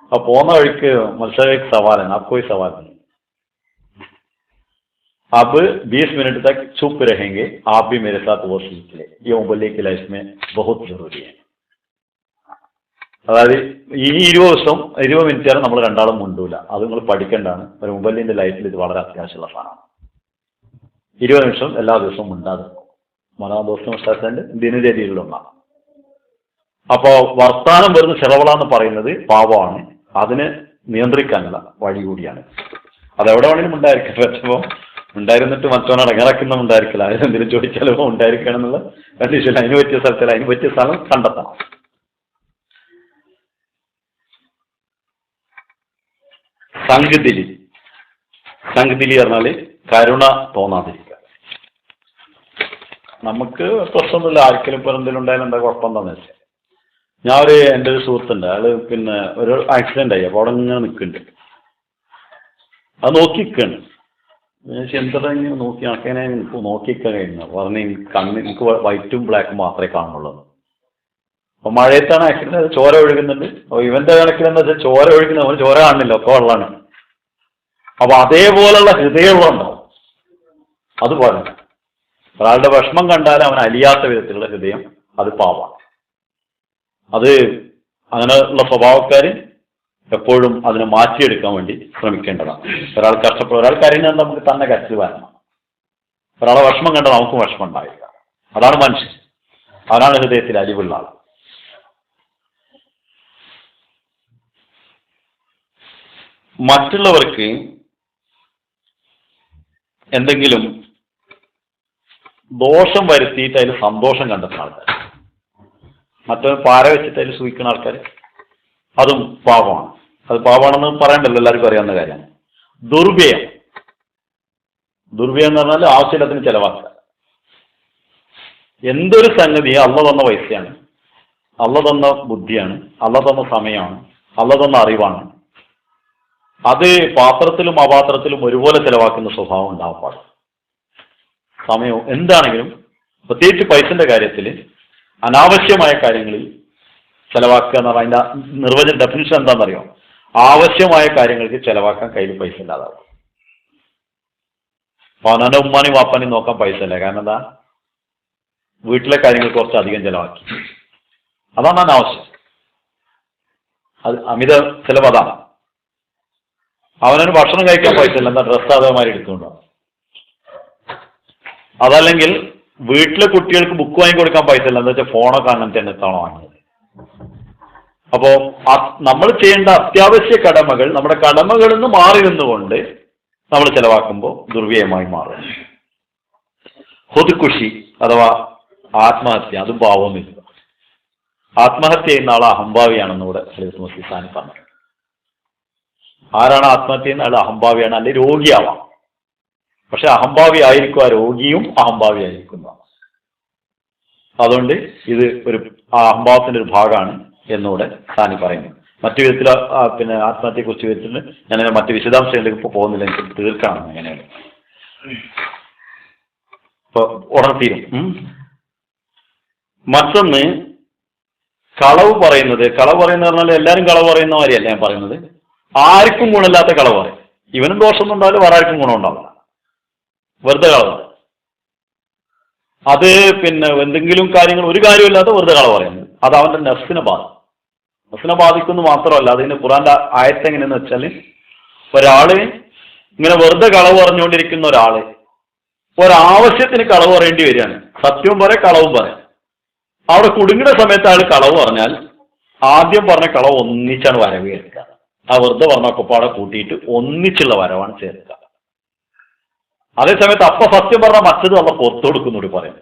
അപ്പൊ പോകുന്ന വഴിക്ക് മത്സരക്ക് സവാലാണ്, അപ്പോയി സവാലാണ്. अब 20 मिनट तक चुप रहेंगे, आप भी मेरे साथ वो सीख ले, ये मुबल्लिग की लाइफ में बहुत जरूरी है. അതായത് ഈ 20 മിനിറ്റ് വരെ നമ്മൾ രണ്ടാളും മുണ്ടൂല, അത് നിങ്ങൾ പഠിക്കേണ്ടതാണ്. ഒരു മുബല്ലിന്റെ ലൈഫിൽ ഇത് വളരെ അത്യാവശ്യമുള്ള സാധനമാണ്. 20 നിമിഷം എല്ലാ ദിവസവും മുണ്ടാതെ മലയാള ദിവസം സ്റ്റാൻഡ് ദിനചര്യയിലുള്ള ഒന്നാണ്. അപ്പോ വർത്താനം വരുന്ന ചെലവളാന്ന് പറയുന്നത് പാപമാണ്. അതിനെ നിയന്ത്രിക്കാനുള്ള വഴി കൂടിയാണ്. അതെവിടെ വേണമെങ്കിലും ഉണ്ടായിരിക്കാം. പറ്റുമ്പോൾ ഉണ്ടായിരുന്നിട്ട് മറ്റവനെ ഇറങ്ങാക്കുന്ന ഉണ്ടായിരിക്കില്ല. അതിനെന്തെങ്കിലും ചോദിച്ചാലോ ഉണ്ടായിരിക്കണം എന്നുള്ള കണ്ടീഷൻ, അതിന് പറ്റിയ സ്ഥലത്തിൽ അതിന് പറ്റിയ സ്ഥലം കണ്ടെത്തണം. സംഘദിലി പറഞ്ഞാല് കരുണ തോന്നാതിരിക്കുക. നമുക്ക് പ്രശ്നമൊന്നുമില്ല, ആർക്കെങ്കിലും ഇപ്പോൾ എന്തെങ്കിലും ഉണ്ടായാലും എന്താ കുഴപ്പം എന്താണെന്ന് വെച്ചാൽ, എൻ്റെ ഒരു സുഹൃത്തുണ്ട്, അയാള് ഒരു ആക്സിഡന്റ് ആയി. അപ്പോൾ അവിടെ ഇങ്ങനെ നിൽക്കുന്നുണ്ട്, അത് നോക്കിക്കാണ്. എന്താ ഇങ്ങനെ നോക്കി ആൾക്കാരെ നോക്കിക്കാൻ കഴിഞ്ഞു പറഞ്ഞ് എനിക്ക് വൈറ്റും ബ്ലാക്കും മാത്രമേ കാണുള്ളൂ. അപ്പൊ മഴയത്താണ് ആക്സിഡന്റ്, ചോര ഒഴുകുന്നുണ്ട്. അപ്പൊ ഇവന്റെ കണക്കിലെന്താ വെച്ചാൽ ചോര ഒഴുകുന്ന, അവന് ചോര കാണുന്നില്ല, ഒക്കെ വെള്ളമാണ്. അപ്പൊ അതേപോലുള്ള ഹൃദയമുണ്ടാവും. അതുപോലെ ഒരാളുടെ വിഷമം കണ്ടാൽ അവൻ അലിയാത്ത വിധത്തിലുള്ള ഹൃദയം, അത് പാവാണ്. അത് അങ്ങനെയുള്ള സ്വഭാവക്കാര് എപ്പോഴും അതിനെ മാറ്റിയെടുക്കാൻ വേണ്ടി ശ്രമിക്കേണ്ടതാണ്. ഒരാൾ കഷ്ടപ്പെടും, ഒരാൾ കരയുന്നത് നമുക്ക് തന്നെ കരച്ചിൽ വരണം. ഒരാളെ വിഷമം കണ്ടാൽ നമുക്കും വിഷമം ഉണ്ടായില്ല. അതാണ് മനുഷ്യൻ, അവനാണ് ഹൃദയത്തിൽ അലിവുള്ള ആൾ. മറ്റുള്ളവർക്ക് എന്തെങ്കിലും ദോഷം വരുത്തിയിട്ട് അതിൽ സന്തോഷം കണ്ടെത്തുന്ന ആൾക്കാർ, മറ്റൊരു പാര വെച്ചിട്ട് അതിൽ സൂഹിക്കുന്ന ആൾക്കാർ, അതും പാപമാണ്. അത് പാപമാണെന്ന് പറയണ്ടല്ലോ, എല്ലാവർക്കും അറിയാവുന്ന കാര്യമാണ്. ദുർവ്യയം എന്ന് പറഞ്ഞാൽ ആവശ്യത്തിന് ചെലവാക്കുക. എന്തൊരു സംഗതി അള്ള തന്ന പൈസയാണ്, അള്ള തന്ന ബുദ്ധിയാണ്, അള്ള തന്ന സമയമാണ്, അള്ള തന്ന അറിവാണ്. അത് പാത്രത്തിലും അപാത്രത്തിലും ഒരുപോലെ ചെലവാക്കുന്ന സ്വഭാവം ഉണ്ടാവാൻ പാടില്ല. സമയവും എന്താണെങ്കിലും, പ്രത്യേകിച്ച് പൈസന്റെ കാര്യത്തിൽ അനാവശ്യമായ കാര്യങ്ങളിൽ ചെലവാക്കുക എന്ന് പറഞ്ഞാൽ അതിന്റെ ഡെഫിനിഷൻ എന്താണെന്നറിയോ? ആവശ്യമായ കാര്യങ്ങൾക്ക് ചെലവാക്കാൻ കയ്യിൽ പൈസ ഇല്ലാതാവും. അപ്പൊ അവനെ ഉമ്മാനും വാപ്പാനും നോക്കാൻ പൈസ ഇല്ല. കാരണം എന്താ? വീട്ടിലെ കാര്യങ്ങൾ കുറച്ച് അധികം ചെലവാക്കി. അതാണ് അനാവശ്യം. അത് അമിത ചെലവ്. അതാണ്. അവനൊരു ഭക്ഷണം കഴിക്കാൻ പൈസ ഇല്ല, എന്താ ഡ്രസ്സ് അതേമാതിരി എടുത്തുകൊണ്ടോ. അതല്ലെങ്കിൽ വീട്ടിലെ കുട്ടികൾക്ക് ബുക്ക് വാങ്ങി കൊടുക്കാൻ പൈസ ഇല്ല, എന്താ വെച്ചാൽ ഫോണൊക്കെ അങ്ങനത്തെ എണ്ണത്താണോ വാങ്ങിയത്. അപ്പോ നമ്മൾ ചെയ്യേണ്ട അത്യാവശ്യ കടമകൾ നമ്മുടെ കടമകളിൽ നിന്ന് മാറി നിന്നുകൊണ്ട് നമ്മൾ ചെലവാക്കുമ്പോൾ ദുർവ്യയമായി മാറും. ഹുദ്ഖുഷി അഥവാ ആത്മഹത്യ, അതും പാവമൊന്നുമില്ല. ആത്മഹത്യ ചെയ്യുന്ന ആൾ അഹംഭാവിയാണെന്നൂടെ മുസ്ലിം പറഞ്ഞു. ആരാണ് ആത്മഹത്യ ചെയ്യുന്ന ആൾ? അഹംഭാവിയാണ്, അല്ലെങ്കിൽ രോഗിയാവാം. പക്ഷെ അഹംഭാവി ആയിരിക്കും ആ രോഗിയും അഹംഭാവി ആയിരിക്കും. അതുകൊണ്ട് ഇത് ഒരു അഹംഭാവത്തിന്റെ ഒരു ഭാഗമാണ് എന്നൂടെ സാനി പറയുന്നു. മറ്റു വിധത്തിൽ ആത്മഹത്യയെ കുറിച്ച് വെച്ചിട്ട് ഞാൻ മറ്റു വിശദാംശങ്ങളിലേക്ക് ഇപ്പോൾ പോകുന്നില്ല, എനിക്ക് തീർക്കണം. അങ്ങനെയാണ് ഇപ്പൊ ഉണർത്തിരും. മറ്റൊന്ന് കളവ് പറയുന്നത് പറഞ്ഞാൽ എല്ലാവരും കളവ് പറയുന്ന മാതിരിയല്ല ഞാൻ പറയുന്നത്. ആർക്കും ഗുണമില്ലാത്ത കളവ് പറയും. ഇവനും ദോഷമൊന്നും ഉണ്ടാവില്ല, വേറെ ആർക്കും ഗുണം ഉണ്ടാവില്ല, വെറുതെ കളവ്. അത് പിന്നെ എന്തെങ്കിലും കാര്യങ്ങൾ ഒരു കാര്യമില്ലാതെ വെറുതെ കളവ് പറയുന്നത് അത് അവന്റെ നഫ്സിനെ ബാധിക്കും. നഫ്സിനെ ബാധിക്കുന്നു മാത്രമല്ല, അതിന് ഖുർആന്റെ ആയത്ത് എങ്ങനെയെന്ന് വെച്ചാൽ, ഒരാള് ഇങ്ങനെ വെറുതെ കളവ് പറഞ്ഞുകൊണ്ടിരിക്കുന്ന ഒരാള് ഒരാവശ്യത്തിന് കളവ് പറയേണ്ടി വരികയാണ്. സത്യവും പറയാം, കളവും പറയാം. അവിടെ കുടുങ്ങുന്ന സമയത്ത് ആൾ കളവ് പറഞ്ഞാൽ ആദ്യം പറഞ്ഞ കളവ് ഒന്നിച്ചാണ് വരവ് ചേർക്കുക. ആ വെറുതെ പറഞ്ഞ ഒക്കെപ്പാടെ കൂട്ടിയിട്ട് ഒന്നിച്ചുള്ള വരവാണ് ചേർക്കുക. അതേസമയത്ത് അപ്പൊ സത്യം പറഞ്ഞാൽ മറ്റത് നമ്മൾ പുറത്തു കൊടുക്കുന്നോട് പറയും.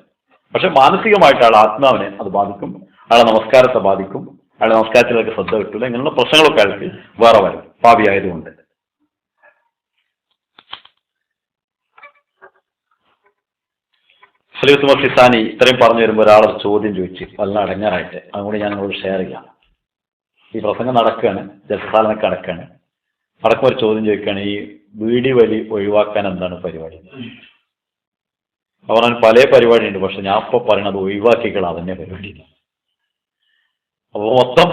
പക്ഷെ മാനസികമായിട്ട് ആൾ ആത്മാവിനെ അത് ബാധിക്കും, അയാളെ നമസ്കാരത്തെ ബാധിക്കും, അയാളെ നമസ്കാരത്തിലേക്ക് ശ്രദ്ധ കിട്ടില്ല. ഇങ്ങനെയുള്ള പ്രശ്നങ്ങളൊക്കെ അയാൾക്ക് വേറെ വരും പാപിയായതുകൊണ്ട്. ഖലീഫത്തുൽ മസീഹ് സാനി ഇത്രയും പറഞ്ഞു വരുമ്പോൾ ഒരാളൊരു ചോദ്യം ചോദിച്ച് വല്ല അടങ്ങാറായിട്ട് അതുകൊണ്ട് ഞാൻ നിങ്ങളോട് ഷെയർ ചെയ്യാം. ഈ പ്രസംഗം നടക്കുകയാണ്, ജലസാലനൊക്കെ നടക്കുകയാണ്. അടക്കം ഒരു ചോദ്യം ചോദിക്കുകയാണ്, ഈ ബീഡി വലി ഒഴിവാക്കാൻ എന്താണ് പരിപാടി? അവർ പല പരിപാടി ഉണ്ട്, പക്ഷെ ഞാൻ ഇപ്പൊ പറയണത് ഒഴിവാക്കിക്കളാ അതന്നെ പരിപാടി. അപ്പോൾ മൊത്തം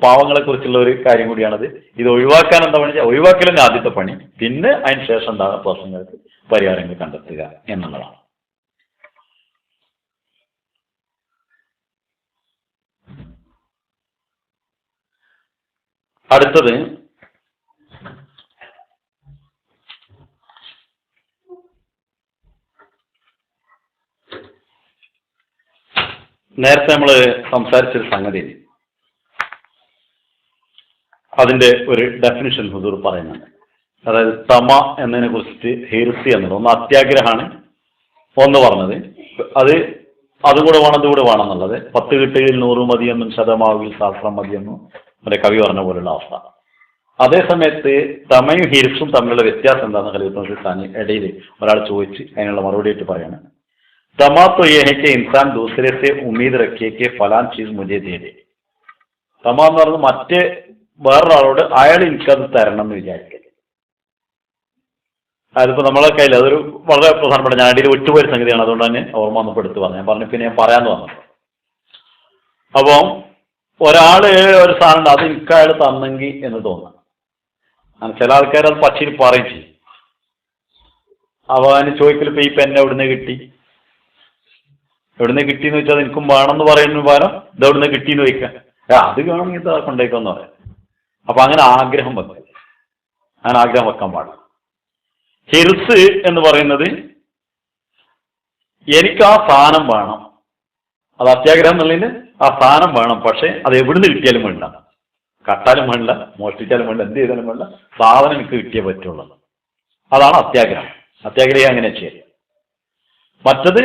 പാവങ്ങളെ കുറിച്ചുള്ള ഒരു കാര്യം കൂടിയാണത്. ഇത് ഒഴിവാക്കാൻ എന്താ പണി? ഒഴിവാക്കലിന്റെ ആദ്യത്തെ പണി, പിന്നെ അതിന് ശേഷം ഉണ്ടാകുന്ന പ്രശ്നങ്ങൾക്ക് പരിഹാരങ്ങൾ കണ്ടെത്തുക എന്നുള്ളതാണ്. അടുത്തത് നേരത്തെ നമ്മൾ സംസാരിച്ചൊരു സംഗതി, അതിന്റെ ഒരു ഡെഫിനിഷൻ ഹുദൂർ പറയുന്നുണ്ട്. അതായത് തമ എന്നതിനെ കുറിച്ചിട്ട് ഹിർസി എന്നുള്ളത് ഒന്ന് അത്യാഗ്രഹമാണ് ഒന്ന് പറഞ്ഞത്. അതുകൂടെ വേണം ഇതുകൂടെ വേണം എന്നുള്ളത്. 10 കിട്ടുകയിൽ 100 മതിയെന്നും ശതമാവിൽ ശാസ്ത്രം മതിയെന്നും നമ്മുടെ കവി പറഞ്ഞ പോലുള്ള അവസ്ഥ. അതേസമയത്ത് തമയും ഹിർസും തമ്മിലുള്ള വ്യത്യാസം എന്താണെന്ന് ഖലീഫത്തുൽ മസീഹ് സാനി ഇടയിൽ ഒരാൾ ചോദിച്ച് അതിനുള്ള മറുപടിയായിട്ട് പറയാണ്. तमा तो यह है कि इंसान दूसरे से उम्मीद रखे कि फलान चीज मुझे दे दे. തമ എന്ന് പറയുന്നത് മറ്റേ വേറൊരാളോട് അയാൾ എനിക്കത് തരണം എന്ന് വിചാരിക്കരുത്. അതിപ്പോ നമ്മളെ കയ്യിൽ അതൊരു വളരെ പ്രധാനപ്പെട്ട, ഞാൻ അടിയിൽ വിട്ടുപോയ സംഗതിയാണ്, അതുകൊണ്ട് തന്നെ ഓർമ്മ വന്നപ്പോൾ എടുത്ത് പറഞ്ഞു. ഞാൻ പറഞ്ഞു പിന്നെ ഞാൻ പറയാന്ന് പറഞ്ഞു. അപ്പം ഒരാള് ഒരു സാധനം അത് എനിക്ക് അയാൾ തന്നെങ്കിൽ എന്ന് തോന്നാം. ചില ആൾക്കാർ അത് പച്ചയിൽ പറയും ചെയ്യും. അവന് ചോദിക്കൽ ഇപ്പൊ ഈ പെന്നെ എവിടുന്ന് കിട്ടി, എവിടുന്ന് കിട്ടിയെന്ന് വെച്ചാൽ എനിക്കും വേണമെന്ന് പറയുന്ന പകരം ഇത് എവിടുന്ന് കിട്ടിയെന്ന് ചോദിക്കാം. അത് വേണമെങ്കിൽ ഇത് കൊണ്ടേക്കെന്ന് പറയാം. അപ്പൊ അങ്ങനെ ആഗ്രഹം വെക്കാം, അങ്ങനെ ആഗ്രഹം വെക്കാൻ പാടില്ല. ഹിർസ് എന്ന് പറയുന്നത് എനിക്ക് ആ സാധനം വേണം, അത് അത്യാഗ്രഹം എന്നുള്ളതിന് ആ സാധനം വേണം, പക്ഷെ അത് എവിടുന്ന് കിട്ടിയാലും വേണ്ട, കട്ടാലും വേണ്ട, മോഷ്ടിച്ചാലും വേണ്ട, എന്ത് ചെയ്താലും വേണ്ട, സാധനം എനിക്ക് കിട്ടിയേ പറ്റുള്ളൂ. അതാണ് അത്യാഗ്രഹം. അത്യാഗ്രഹം അങ്ങനെ ചെയ്യാം. മറ്റത്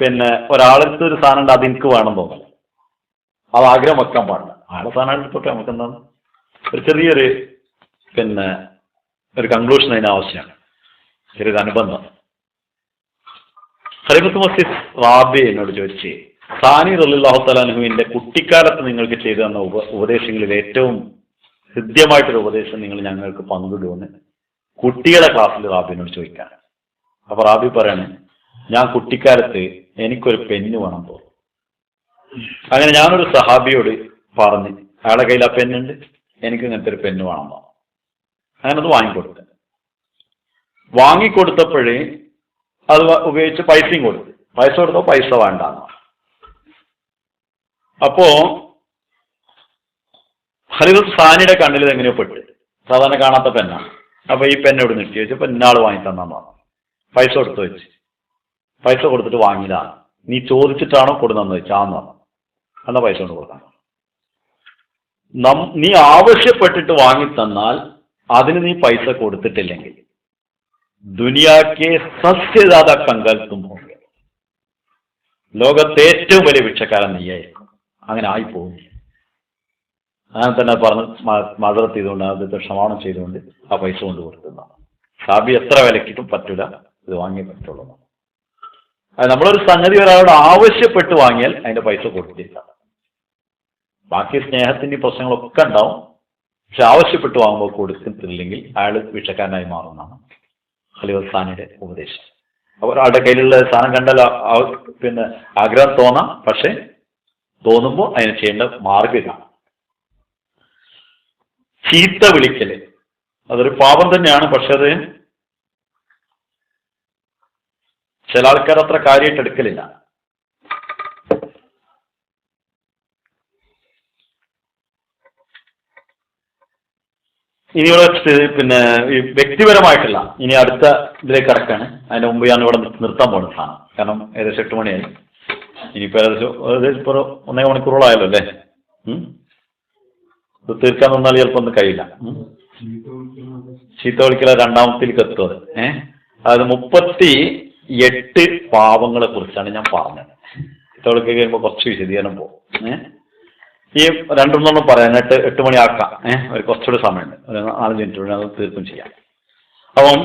പിന്നെ ഒരാളടുത്ത് ഒരു സാധനം ഉണ്ട്, അത് എനിക്ക് വേണം തോന്നില്ല, അത് ആഗ്രഹം വെക്കാൻ പാടില്ല. ആളെ സാധനം എടുത്തിട്ട് നമുക്ക് എന്താണ് ഒരു ചെറിയൊരു പിന്നെ ഒരു കൺക്ലൂഷൻ അതിന് ആവശ്യമാണ്, ചെറിയൊരു അനുബന്ധം. ഖലീഫത്തുൽ മസീഹ് റാബി എന്നോട് ചോദിച്ച്, സാനി റളിയല്ലാഹു തആല അൻഹുവിന്റെ കുട്ടിക്കാലത്ത് നിങ്ങൾക്ക് ചെയ്തു തന്ന ഉപദേശങ്ങളിൽ ഏറ്റവും ഹൃദ്യമായിട്ടൊരു ഉപദേശം നിങ്ങൾ ഞങ്ങൾക്ക് പങ്കിടുമെന്ന് കുട്ടികളെ ക്ലാസ്സിൽ റാബിനോട് ചോദിക്കാണ്. അപ്പൊ റാബി പറയാണ്, ഞാൻ കുട്ടിക്കാലത്ത് എനിക്കൊരു പെണ്ണ് വേണം തോന്നും. അങ്ങനെ ഞാനൊരു സഹാബിയോട് പറഞ്ഞ്, അയാളുടെ കയ്യിൽ ആ പെണ്ണുണ്ട്, എനിക്ക് ഇങ്ങനത്തെ ഒരു പെണ്ണ് വേണം തോന്നും. അങ്ങനെ അത് വാങ്ങിക്കൊടുത്തപ്പോഴേ അത് ഉപയോഗിച്ച് പൈസയും കൊടുത്തു. പൈസ കൊടുത്തോ പൈസ വേണ്ടെന്ന്. അപ്പോ ഖലീഫത്തുൽ സാനിയുടെ കണ്ണിൽ ഇത് എങ്ങനെയോ പെട്ട്, സാധാരണ കാണാത്ത പെണ്ണാണ്. അപ്പൊ ഈ പെണ്ണ് എവിടെ നിർത്തി വെച്ചപ്പോ ഇന്നാള് വാങ്ങി തന്നാന്ന് പറഞ്ഞു. പൈസ കൊടുത്തു വെച്ച്, പൈസ കൊടുത്തിട്ട് വാങ്ങിയതാണ്. നീ ചോദിച്ചിട്ടാണോ കൊടുന്നെന്ന് വെച്ചാന്ന് പറഞ്ഞു. എന്നാ പൈസ കൊണ്ട് കൊടുക്കണം. നീ ആവശ്യപ്പെട്ടിട്ട് വാങ്ങിത്തന്നാൽ അതിന് നീ പൈസ കൊടുത്തിട്ടില്ലെങ്കിൽ ദുനിയാക്കെ സസ്യദാത കങ്കൽത്തും പോകുക, ലോകത്തെ ഏറ്റവും വലിയ ഭിക്ഷക്കാരൻ നീയായിരിക്കും. അങ്ങനെ ആയിപ്പോകും. അങ്ങനെ തന്നെ പറഞ്ഞ് മദറത്ത് ചെയ്തുകൊണ്ട് ആദ്യത്തെ ക്ഷമാപണം ചെയ്തുകൊണ്ട് ആ പൈസ കൊണ്ട് കൊടുക്കുന്നതാണ്. സാബി എത്ര വിലക്കിട്ടും പറ്റൂല, ഇത് വാങ്ങിയേ പറ്റുള്ളൂ. അത് നമ്മളൊരു സംഗതി ഒരാളോട് ആവശ്യപ്പെട്ട് വാങ്ങിയാൽ അതിന്റെ പൈസ കൊടുത്തില്ല. ബാക്കി സ്നേഹത്തിന്റെ പ്രശ്നങ്ങളൊക്കെ ഉണ്ടാവും, പക്ഷെ ആവശ്യപ്പെട്ട് വാങ്ങുമ്പോൾ കൊടുത്തിട്ടില്ലെങ്കിൽ അയാൾ ഭിക്ഷക്കാരനായി മാറുന്നതാണ് ഖലീഫത്തുൽ സാനിയുടെ ഉപദേശം. അപ്പോൾ ഒരാളുടെ കയ്യിലുള്ള സാധനം കണ്ടാൽ പിന്നെ ആഗ്രഹം തോന്നാം, പക്ഷെ തോന്നുമ്പോൾ അതിന് ചെയ്യേണ്ട മാർഗ്ഗം കാണാം. ചീത്ത വിളിക്കല് അതൊരു പാപം തന്നെയാണ്, പക്ഷെ അത് ചില ആൾക്കാർ അത്ര കാര്യമായിട്ട് എടുക്കലില്ല. ഇനിയുള്ള പിന്നെ ഈ വ്യക്തിപരമായിട്ടില്ല, ഇനി അടുത്ത ഇതിലേക്ക് കിടക്കാണ്. അതിന്റെ മുമ്പ് ഞാൻ ഇവിടെ നിർത്താൻ പോകുന്ന സാധനം, കാരണം ഏകദേശം 8 മണിയായി. ഇനിയിപ്പോൾ ഏകദേശം ഇപ്പോൾ 1.5 മണിക്കൂറോളായല്ലോ അല്ലേ. ഇത് തീർക്കാൻ നിന്നാൽ ചിലപ്പോൾ ഒന്നും കഴിയില്ല. ചീത്ത വിളിക്കല രണ്ടാമത്തേക്ക് എത്തുന്നത്. അതായത് 38 പാവങ്ങളെ കുറിച്ചാണ് ഞാൻ പറഞ്ഞത്. ചീത്ത വിളിക്കുക കഴിയുമ്പോൾ കുറച്ച് വിശദീകരണം പോകും. ഈ രണ്ടെണ്ണം പറയാനായിട്ട് 8 മണിയാക്കാം. ഒരു കുറച്ചുകൂടി സമയമുണ്ട്, ഒരു 4 മിനിറ്റ് അത് തീർക്കും ചെയ്യാം. അപ്പം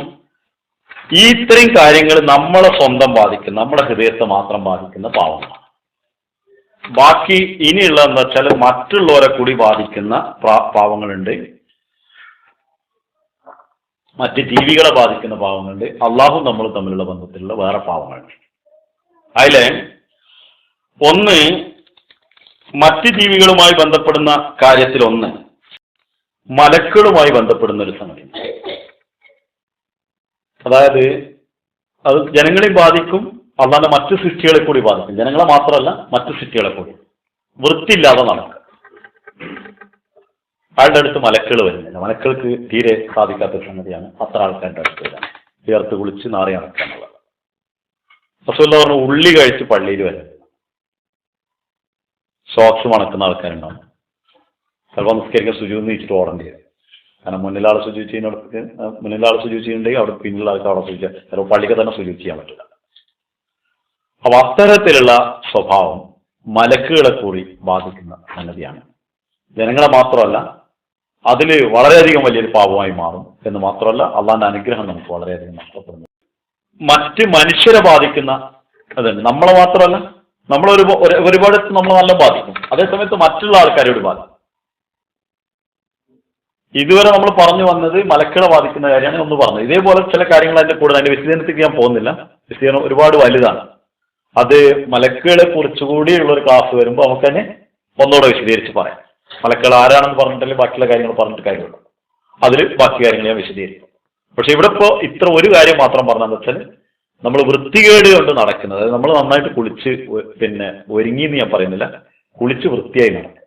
ഈ ഇത്രയും കാര്യങ്ങൾ നമ്മളെ സ്വന്തം ബാധിക്കുന്ന, നമ്മുടെ ഹൃദയത്തെ മാത്രം ബാധിക്കുന്ന പാവങ്ങളാണ്. ബാക്കി ഇനിയുള്ള എന്താ വെച്ചാൽ മറ്റുള്ളവരെ കൂടി ബാധിക്കുന്ന പാവങ്ങളുണ്ട്, മറ്റ് ജീവികളെ ബാധിക്കുന്ന പാവങ്ങളുണ്ട്, അള്ളാഹു നമ്മൾ തമ്മിലുള്ള ബന്ധത്തിലുള്ള വേറെ പാവങ്ങളുണ്ട്. അതിലെ ഒന്ന് മറ്റ് ജീവികളുമായി ബന്ധപ്പെടുന്ന കാര്യത്തിൽ, ഒന്ന് മലക്കുകളുമായി ബന്ധപ്പെടുന്ന ഒരു സംഗതി. അതായത് അത് ജനങ്ങളെയും ബാധിക്കും, അല്ലാതെ മറ്റു സൃഷ്ടികളെ കൂടി ബാധിക്കും. ജനങ്ങളെ മാത്രമല്ല, മറ്റു സൃഷ്ടികളെ കൂടി. വൃത്തിയില്ലാതെ നടക്കുക. അയാളുടെ അടുത്ത് മലക്കുകൾ വരുന്നില്ല. മലക്കൾക്ക് തീരെ സാധിക്കാത്ത സംഗതിയാണ് അത്ര ആൾക്കാരുടെ അടുത്ത് വരാൻ, ചേർത്ത് കുളിച്ച് നാറി നടക്കുക എന്നുള്ളത്. റസൂലുള്ളാഹി പറഞ്ഞു, ഉള്ളി കഴിച്ച് പള്ളിയിൽ വരും. സോക്സ് മണക്കുന്ന ആൾക്കാരുണ്ടാവും. ചിലപ്പോൾ നിസ്കരിക്കാൻ സുജൂദ് നീച്ചിട്ട് ഓടേണ്ടി വരും. കാരണം മുന്നിലാൾ സുജൂദ് ചെയ്യുന്നിടത്ത്, മുന്നിലാൾ സുജൂദ് ചെയ്യുന്നുണ്ടെങ്കിൽ അവിടെ പിന്നിലുള്ള ആൾക്ക് അവിടെ സുജൂദ് ചെയ്യാം. ചിലപ്പോൾ പള്ളിക്ക് തന്നെ സുജൂദ് ചെയ്യാൻ പറ്റില്ല. അപ്പൊ അത്തരത്തിലുള്ള സ്വഭാവം മലക്കുകളെ കൂടി ബാധിക്കുന്ന സംഗതിയാണ്. ജനങ്ങളെ മാത്രമല്ല, അതിൽ വളരെയധികം വലിയൊരു പാപമായി മാറും എന്ന് മാത്രമല്ല, അള്ളാന്റെ അനുഗ്രഹം നമുക്ക് വളരെയധികം നഷ്ടപ്പെടുന്നു. മറ്റ് മനുഷ്യരെ ബാധിക്കുന്ന അതുണ്ട്. നമ്മളെ മാത്രമല്ല, ഒരുപാട് നമ്മളെ നല്ല ബാധിക്കും. അതേസമയത്ത് മറ്റുള്ള ആൾക്കാരോട് ബാധിക്കും. ഇതുവരെ നമ്മൾ പറഞ്ഞു വന്നത് മലക്കുകളെ ബാധിക്കുന്ന കാര്യമാണ് ഒന്ന് പറഞ്ഞത്. ഇതേപോലെ ചില കാര്യങ്ങൾ അതിന്റെ കൂടെ, അതിന്റെ വിശദീകരണത്തിലേക്ക് ഞാൻ പോകുന്നില്ല, വിശദീകരണം ഒരുപാട് വലുതാണ്. അത് മലക്കുകളെ കുറിച്ചുകൂടിയുള്ള ഒരു ക്ലാസ് വരുമ്പോൾ നമുക്ക് തന്നെ ഒന്നുകൂടെ വിശദീകരിച്ച് പറയാം. മലക്കുകൾ ആരാണെന്ന് പറഞ്ഞിട്ടല്ലേ ബാക്കിയുള്ള കാര്യങ്ങൾ പറഞ്ഞിട്ട് കാര്യമുള്ളൂ. അതിൽ ബാക്കി കാര്യങ്ങൾ ഞാൻ വിശദീകരിക്കും. പക്ഷെ ഇവിടെ ഇപ്പോൾ ഇത്ര ഒരു കാര്യം മാത്രം പറഞ്ഞതെന്ന് വെച്ചാൽ, നമ്മൾ വൃത്തികേട് കൊണ്ട് നടക്കുന്നത്, അതായത് നമ്മൾ നന്നായിട്ട് കുളിച്ച് പിന്നെ ഒരുങ്ങിയെന്ന് ഞാൻ പറയുന്നില്ല, കുളിച്ച് വൃത്തിയായി നടക്കും.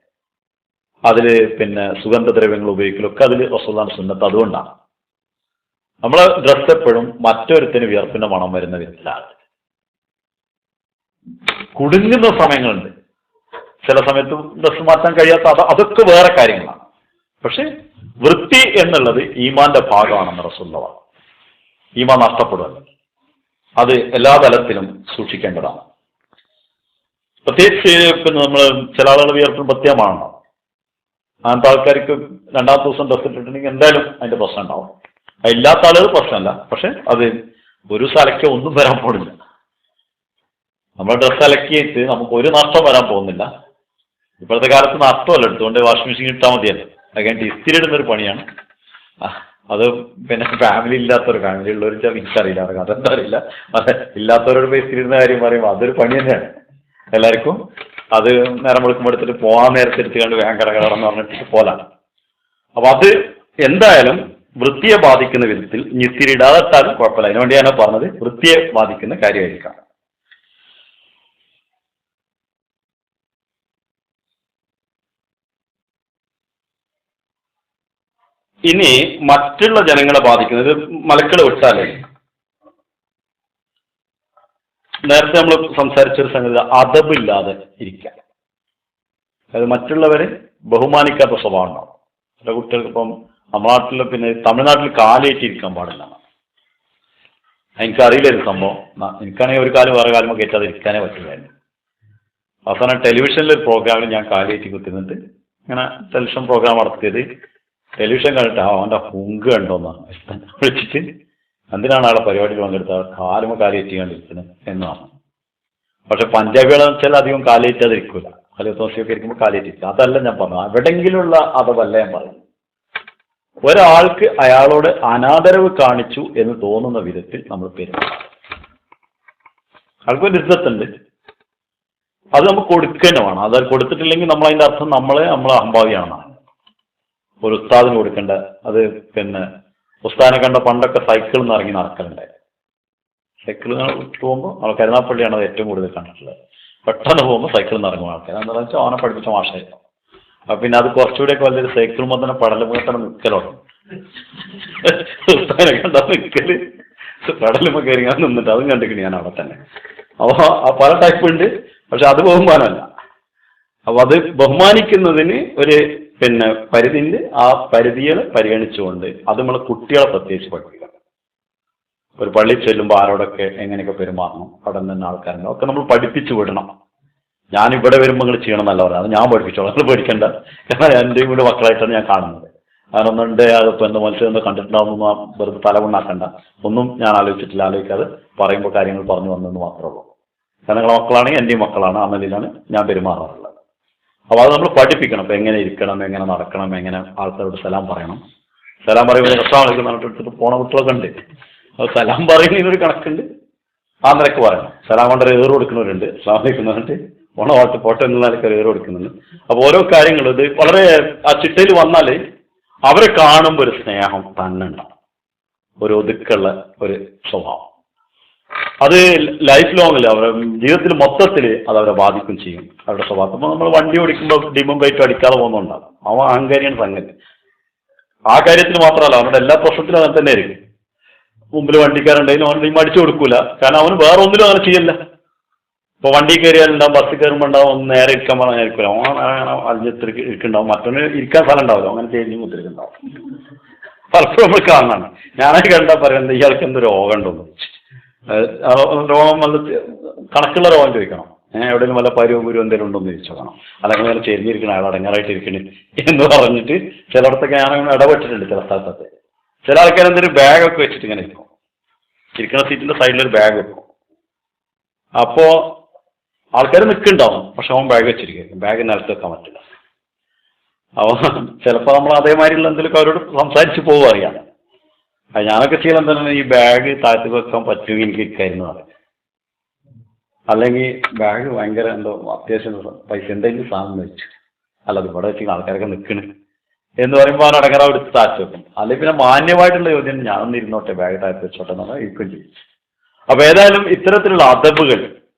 അതിൽ പിന്നെ സുഗന്ധദ്രവ്യങ്ങൾ ഉപയോഗിക്കലൊക്കെ അതിൽ റസൂലുള്ളാഹിന്റെ സുന്നത്ത്. അതുകൊണ്ടാണ് നമ്മളെ ഡ്രസ്സ് എപ്പോഴും മറ്റൊരുത്തിന് വിയർപ്പിന്റെ മണം വരുന്ന വിധത്തിലാണ്. കുടുങ്ങുന്ന സമയങ്ങളുണ്ട്, ചില സമയത്ത് ഡ്രസ്സ് മാറ്റാൻ കഴിയാത്ത, അതൊക്കെ വേറെ കാര്യങ്ങളാണ്. പക്ഷെ വൃത്തി എന്നുള്ളത് ഈമാന്റെ ഭാഗമാണെന്ന് റസൂലുള്ളാഹി. ഈമാൻ നഷ്ടപ്പെടുമല്ലോ, അത് എല്ലാ തലത്തിലും സൂക്ഷിക്കേണ്ടതാണ്. പ്രത്യേകിച്ച് പിന്നെ നമ്മൾ ചില ആളുകൾ വിയർപ്പിന് പ്രത്യേകമാണോ, അങ്ങനത്തെ ആൾക്കാർക്ക് രണ്ടാമത്തെ ദിവസം ഡ്രസ്സ് ഇട്ടിട്ടുണ്ടെങ്കിൽ എന്തായാലും അതിന്റെ പ്രശ്നം ഉണ്ടാവും. അതില്ലാത്ത ആളുകൾ പ്രശ്നമല്ല, പക്ഷെ അത് ഒരു സ്ഥലಕ್ಕೆ ഒന്നും വരാൻ പോകുന്നില്ല. നമ്മൾ ഡ്രസ്സ് അലക്കിയിട്ട് നമുക്ക് ഒരു നഷ്ടം വരാൻ പോകുന്നില്ല. ഇപ്പോഴത്തെ കാലത്ത് നഷ്ടമല്ല, എടുത്തുകൊണ്ട് വാഷിംഗ് മെഷീൻ ഇട്ടാൽ മതിയല്ലോ. അത് കഴിഞ്ഞിട്ട് ഇസ്തിരി ഇടുന്നൊരു പണിയാണ് അത്. പിന്നെ ഫാമിലി ഫാമിലി ഉള്ളവർ എനിക്കറിയില്ല, അതെന്താ അറിയില്ല. അതെ, ഇല്ലാത്തവരോട് പോയി ഇസ്തിരി ഇടുന്ന കാര്യം പറയുമ്പോൾ അതൊരു പണി തന്നെയാണ് എല്ലാവർക്കും. അത് നേരം വെളുക്കുമ്പോൾ എടുത്തിട്ട് പോകാൻ നേരത്തെ എടുത്തുകൊണ്ട് വേഗം കടകടന്ന് പറഞ്ഞിട്ട് പോലാണ്. അപ്പൊ അത് എന്തായാലും വൃത്തിയെ ബാധിക്കുന്ന വിധത്തിൽ ഇസ്തിരി ഇടാതിട്ടാലും കുഴപ്പമില്ല. അതിനുവേണ്ടിയാണ് പറഞ്ഞത്, വൃത്തിയെ ബാധിക്കുന്ന കാര്യമായിരിക്കാം. ഇനി മറ്റുള്ള ജനങ്ങളെ ബാധിക്കുന്നത് മലക്കൾ വിട്ടാലേ, നേരത്തെ നമ്മൾ സംസാരിച്ചൊരു സംഗതി അദബില്ലാതെ ഇരിക്കാൻ. അതായത് മറ്റുള്ളവരെ ബഹുമാനിക്കാത്ത സ്വഭാവം ഉണ്ടാവും. ചില കുട്ടികൾക്ക് ഇപ്പം നമ്മുടെ നാട്ടിൽ, പിന്നെ തമിഴ്നാട്ടിൽ കാലേറ്റിരിക്കാൻ പാടില്ല. എനിക്കറിയില്ലൊരു സംഭവം. എനിക്കാണെങ്കിൽ ഒരു കാലം വേറെ കാലം കയറ്റാതെ ഇരിക്കാനേ പറ്റില്ലായിരുന്നു. അവസാനം ടെലിവിഷനിലൊരു പ്രോഗ്രാമിൽ ഞാൻ കാലേറ്റി കുത്തിരുന്നിട്ട് ഇങ്ങനെ ടെലിവിഷൻ പ്രോഗ്രാം നടത്തിയത്, ടെലിവിഷൻ കണ്ടിട്ട് അവൻ്റെ ഹുങ്ക് കണ്ടോന്നാണ് വിളിച്ചിട്ട്, എന്തിനാണ് ആളെ പരിപാടിയിൽ പങ്കെടുത്ത കാലുമ കാലേറ്റി കണ്ടിരിക്കുന്നത് എന്നാണ്. പക്ഷെ പഞ്ചാബികളെന്ന് വെച്ചാൽ അധികം കാലേറ്റാതിരിക്കില്ല, കാലിത്തോസിയൊക്കെ ഇരിക്കുമ്പോൾ കാലേറ്റിരിക്കും. അതല്ല ഞാൻ പറഞ്ഞു, എവിടെങ്കിലുള്ള അതല്ല ഞാൻ പറയുന്നത്. ഒരാൾക്ക് അയാളോട് അനാദരവ് കാണിച്ചു എന്ന് തോന്നുന്ന വിധത്തിൽ നമ്മൾ പെരുമാറും. ആൾക്കൊരു ഇജ്ജത്തുണ്ട്, അത് നമുക്ക് കൊടുക്കേണ്ട വേണം. അത് കൊടുത്തിട്ടില്ലെങ്കിൽ നമ്മൾ അതിൻ്റെ അർത്ഥം നമ്മളെ അഹംഭാവിയാണെന്നാണ്. ഒരു ഉസ്താദിന് കൊടുക്കേണ്ട അത്. പിന്നെ ഉസ്താദിനെ കണ്ട പണ്ടൊക്കെ സൈക്കിളിൽ നിന്ന് ഇറങ്ങി നടക്കലുണ്ടായി. സൈക്കിൾ പോകുമ്പോൾ നമ്മൾ കരുനാപ്പള്ളിയാണ് അത് ഏറ്റവും കൂടുതൽ കണ്ടിട്ടുള്ളത്. പെട്ടെന്ന് പോകുമ്പോൾ സൈക്കിളിൽ നിന്ന് ഇറങ്ങും ആൾക്കാർ. എന്താണെന്ന് വെച്ചാൽ അവനെ പഠിപ്പിച്ച മാഷായിരുന്നു. അപ്പൊ പിന്നെ അത് കുറച്ചുകൂടെയൊക്കെ വലിയൊരു സൈക്കിൾ തന്നെ പടലുമ്പോൾ നിൽക്കലോടും കണ്ടാ നിൽക്കല് കടലുമ്പോ കയറി ഞാൻ നിന്നിട്ട് അതും കണ്ടിട്ട് ഞാൻ അവിടെ തന്നെ. അപ്പൊ പല ടൈപ്പ് ഉണ്ട്, പക്ഷെ അത് ബഹുമാനമല്ല. അപ്പൊ അത് ബഹുമാനിക്കുന്നതിന് ഒരു പരിധിയുണ്ട്. ആ പരിധികൾ പരിഗണിച്ചുകൊണ്ട് അത് നമ്മളെ കുട്ടികളെ പ്രത്യേകിച്ച് പഠിപ്പിക്കണം. ഒരു പള്ളിയിൽ ചെല്ലുമ്പോൾ ആരോടൊക്കെ എങ്ങനെയൊക്കെ പെരുമാറണം, അവിടെ നിന്ന് ആൾക്കാരുണ്ടോ ഒക്കെ നമ്മൾ പഠിപ്പിച്ചു വിടണം. ഞാൻ ഇവിടെ വരുമ്പോൾ നിങ്ങൾ ചെയ്യണം എന്നല്ല പറയാം, അത് ഞാൻ പഠിപ്പിച്ചോളാം, നിങ്ങൾ പഠിക്കണ്ട. കാരണം എൻ്റെ വീട് മക്കളായിട്ടാണ് ഞാൻ കാണുന്നത്. അതിനൊന്നുണ്ട് അതിപ്പോൾ എന്താ മനുഷ്യരെന്തോ കണ്ടിട്ടുണ്ടാവുന്ന വെറുതെ തലകൊണ്ടാക്കണ്ട. ഒന്നും ഞാൻ ആലോചിക്കാതെ പറയുമ്പോൾ കാര്യങ്ങൾ പറഞ്ഞു വന്നെന്ന് മാത്രമേ ഉള്ളൂ. കാരണം നിങ്ങളെ മക്കളാണെങ്കിൽ എൻ്റെയും മക്കളാണ്, ആ നിലയിലാണ് ഞാൻ പെരുമാറാറുള്ളത്. അപ്പോൾ അത് നമ്മൾ പഠിപ്പിക്കണം. അപ്പോൾ എങ്ങനെ ഇരിക്കണം, എങ്ങനെ നടക്കണം, എങ്ങനെ ആൾക്കാരോട് സലാം പറയണം. സലാം പറയുമ്പോൾ കഷ്ടാളൊക്കെ നടത്തിട്ട് പോണ കുട്ടികളൊക്കെ ഉണ്ട്. അത് സലാം പറയുന്നതിനൊരു കണക്കുണ്ട്, ആ നിലക്ക് പറയണം. സലാം കൊണ്ട് ഏറ് കൊടുക്കുന്നവരുണ്ട്, സലാം വയ്ക്കുന്നവരുണ്ട്, പോട്ടെ എന്നുള്ള നിലക്ക് ഏറ് കൊടുക്കുന്നുണ്ട്. അപ്പോൾ ഓരോ കാര്യങ്ങളും ഇത് വളരെ ആ ചിട്ടയിൽ വന്നാൽ അവരെ കാണുമ്പോൾ ഒരു സ്നേഹം തന്നെ ഉണ്ടാവും, ഒരു ഒതുക്കുള്ള ഒരു സ്വഭാവം. അത് ലൈഫ് ലോങ്ങിൽ അവരുടെ ജീവിതത്തിൽ മൊത്തത്തിൽ അത് അവരെ ബാധിക്കും ചെയ്യും, അവരുടെ സ്വഭാവം. അപ്പോൾ നമ്മൾ വണ്ടി ഓടിക്കുമ്പോൾ ഡിമും ബ്രേക്കും അടിക്കാതെ പോകുന്നുണ്ടാകും. അവൻ അഹങ്കാരിയാണ് സംഗതി. ആ കാര്യത്തിൽ മാത്രമല്ല, അവരുടെ എല്ലാ പ്രശ്നത്തിലും അങ്ങനെ തന്നെ ആയിരിക്കും. മുമ്പിൽ വണ്ടിക്കാരുണ്ടെങ്കിലും അവൻ ഡിം അടിച്ചു കൊടുക്കൂല, കാരണം അവന് വേറെ ഒന്നിലും അങ്ങനെ ചെയ്യല്ല. ഇപ്പോൾ വണ്ടി കയറിയാലുണ്ടാവും, ബസ്സിൽ കയറുമ്പോൾ ഉണ്ടാവും, ഒന്ന് നേരെ ഇരിക്കാൻ പറഞ്ഞായിരിക്കില്ല, ഓൻ അലിഞ്ഞെത്തി ഇരിക്കുന്നുണ്ടാവും, മറ്റൊന്ന് ഇരിക്കാൻ സ്ഥലം ഉണ്ടാവില്ല, അങ്ങനെ ചേഞ്ച് മുത്തിരിക്കുന്നുണ്ടാവും. പലപ്പോഴും നമ്മൾ കാണാണ്. ഞാനത് കണ്ടാൽ പറയുന്നത് ഇയാൾക്ക് എന്ത് രോഗം ഉണ്ടെന്ന്. രോഗം വല്ല കണക്കുള്ള രോഗം ചോദിക്കണം. എവിടെയെങ്കിലും വല്ല പരുവും ഗുരു എന്തെങ്കിലും ഉണ്ടോ എന്ന് ചോദിച്ചോക്കണം. അല്ലെങ്കിൽ അങ്ങനെ ചെരിഞ്ഞിരിക്കണം, അയാൾ അടങ്ങാറായിട്ട് ഇരിക്കണേ എന്ന് പറഞ്ഞിട്ട് ചിലയിടത്തൊക്കെ ഞാൻ ഇടപെട്ടിട്ടുണ്ട്. ചില സ്ഥലത്തൊക്കെ ചില ആൾക്കാർ എന്തൊരു ബാഗൊക്കെ വെച്ചിട്ട് ഇങ്ങനെ ഇരിക്കും, ഇരിക്കുന്ന സീറ്റിന്റെ സൈഡിലൊരു ബാഗ് വെക്കും. അപ്പോൾ ആൾക്കാർ നിൽക്കുന്നുണ്ടാവും, പക്ഷെ അവൻ ബാഗ് വെച്ചിരിക്കും, ബാഗ് നിലത്ത് വെക്കാൻ പറ്റില്ല. അവൻ ചിലപ്പോൾ നമ്മൾ അതേമാതിരിയുള്ള എന്തെങ്കിലും അവരോട് സംസാരിച്ച് പോകുക അറിയാം. ഞാനൊക്കെ ചെയ്യൽ എന്താണ്, ഈ ബാഗ് താഴ്ത്തി വെക്കാൻ പറ്റുമെങ്കിൽ എനിക്ക് ഇരിക്കായിരുന്നു പറയും. അല്ലെങ്കിൽ ബാഗ് ഭയങ്കര എന്തോ അത്യാവശ്യം പൈസ എന്തെങ്കിലും സാധനം വെച്ചു, അല്ല അത് ഇവിടെ വെച്ച് ആൾക്കാരൊക്കെ നിൽക്കണ് എന്ന് പറയുമ്പോൾ അവൻ അടങ്ങറ എടുത്ത് താഴ്ത്തി വെക്കും. അല്ലെങ്കിൽ പിന്നെ മാന്യമായിട്ടുള്ള ചോദ്യം, ഞാനൊന്ന് ഇരുന്നോട്ടെ, ബാഗ് താഴ്ത്തി വെച്ചോട്ടെ എന്നാണ് ഇരിക്കുകയും ചെയ്യും. അപ്പൊ ഏതായാലും ഇത്തരത്തിലുള്ള അദബുകൾ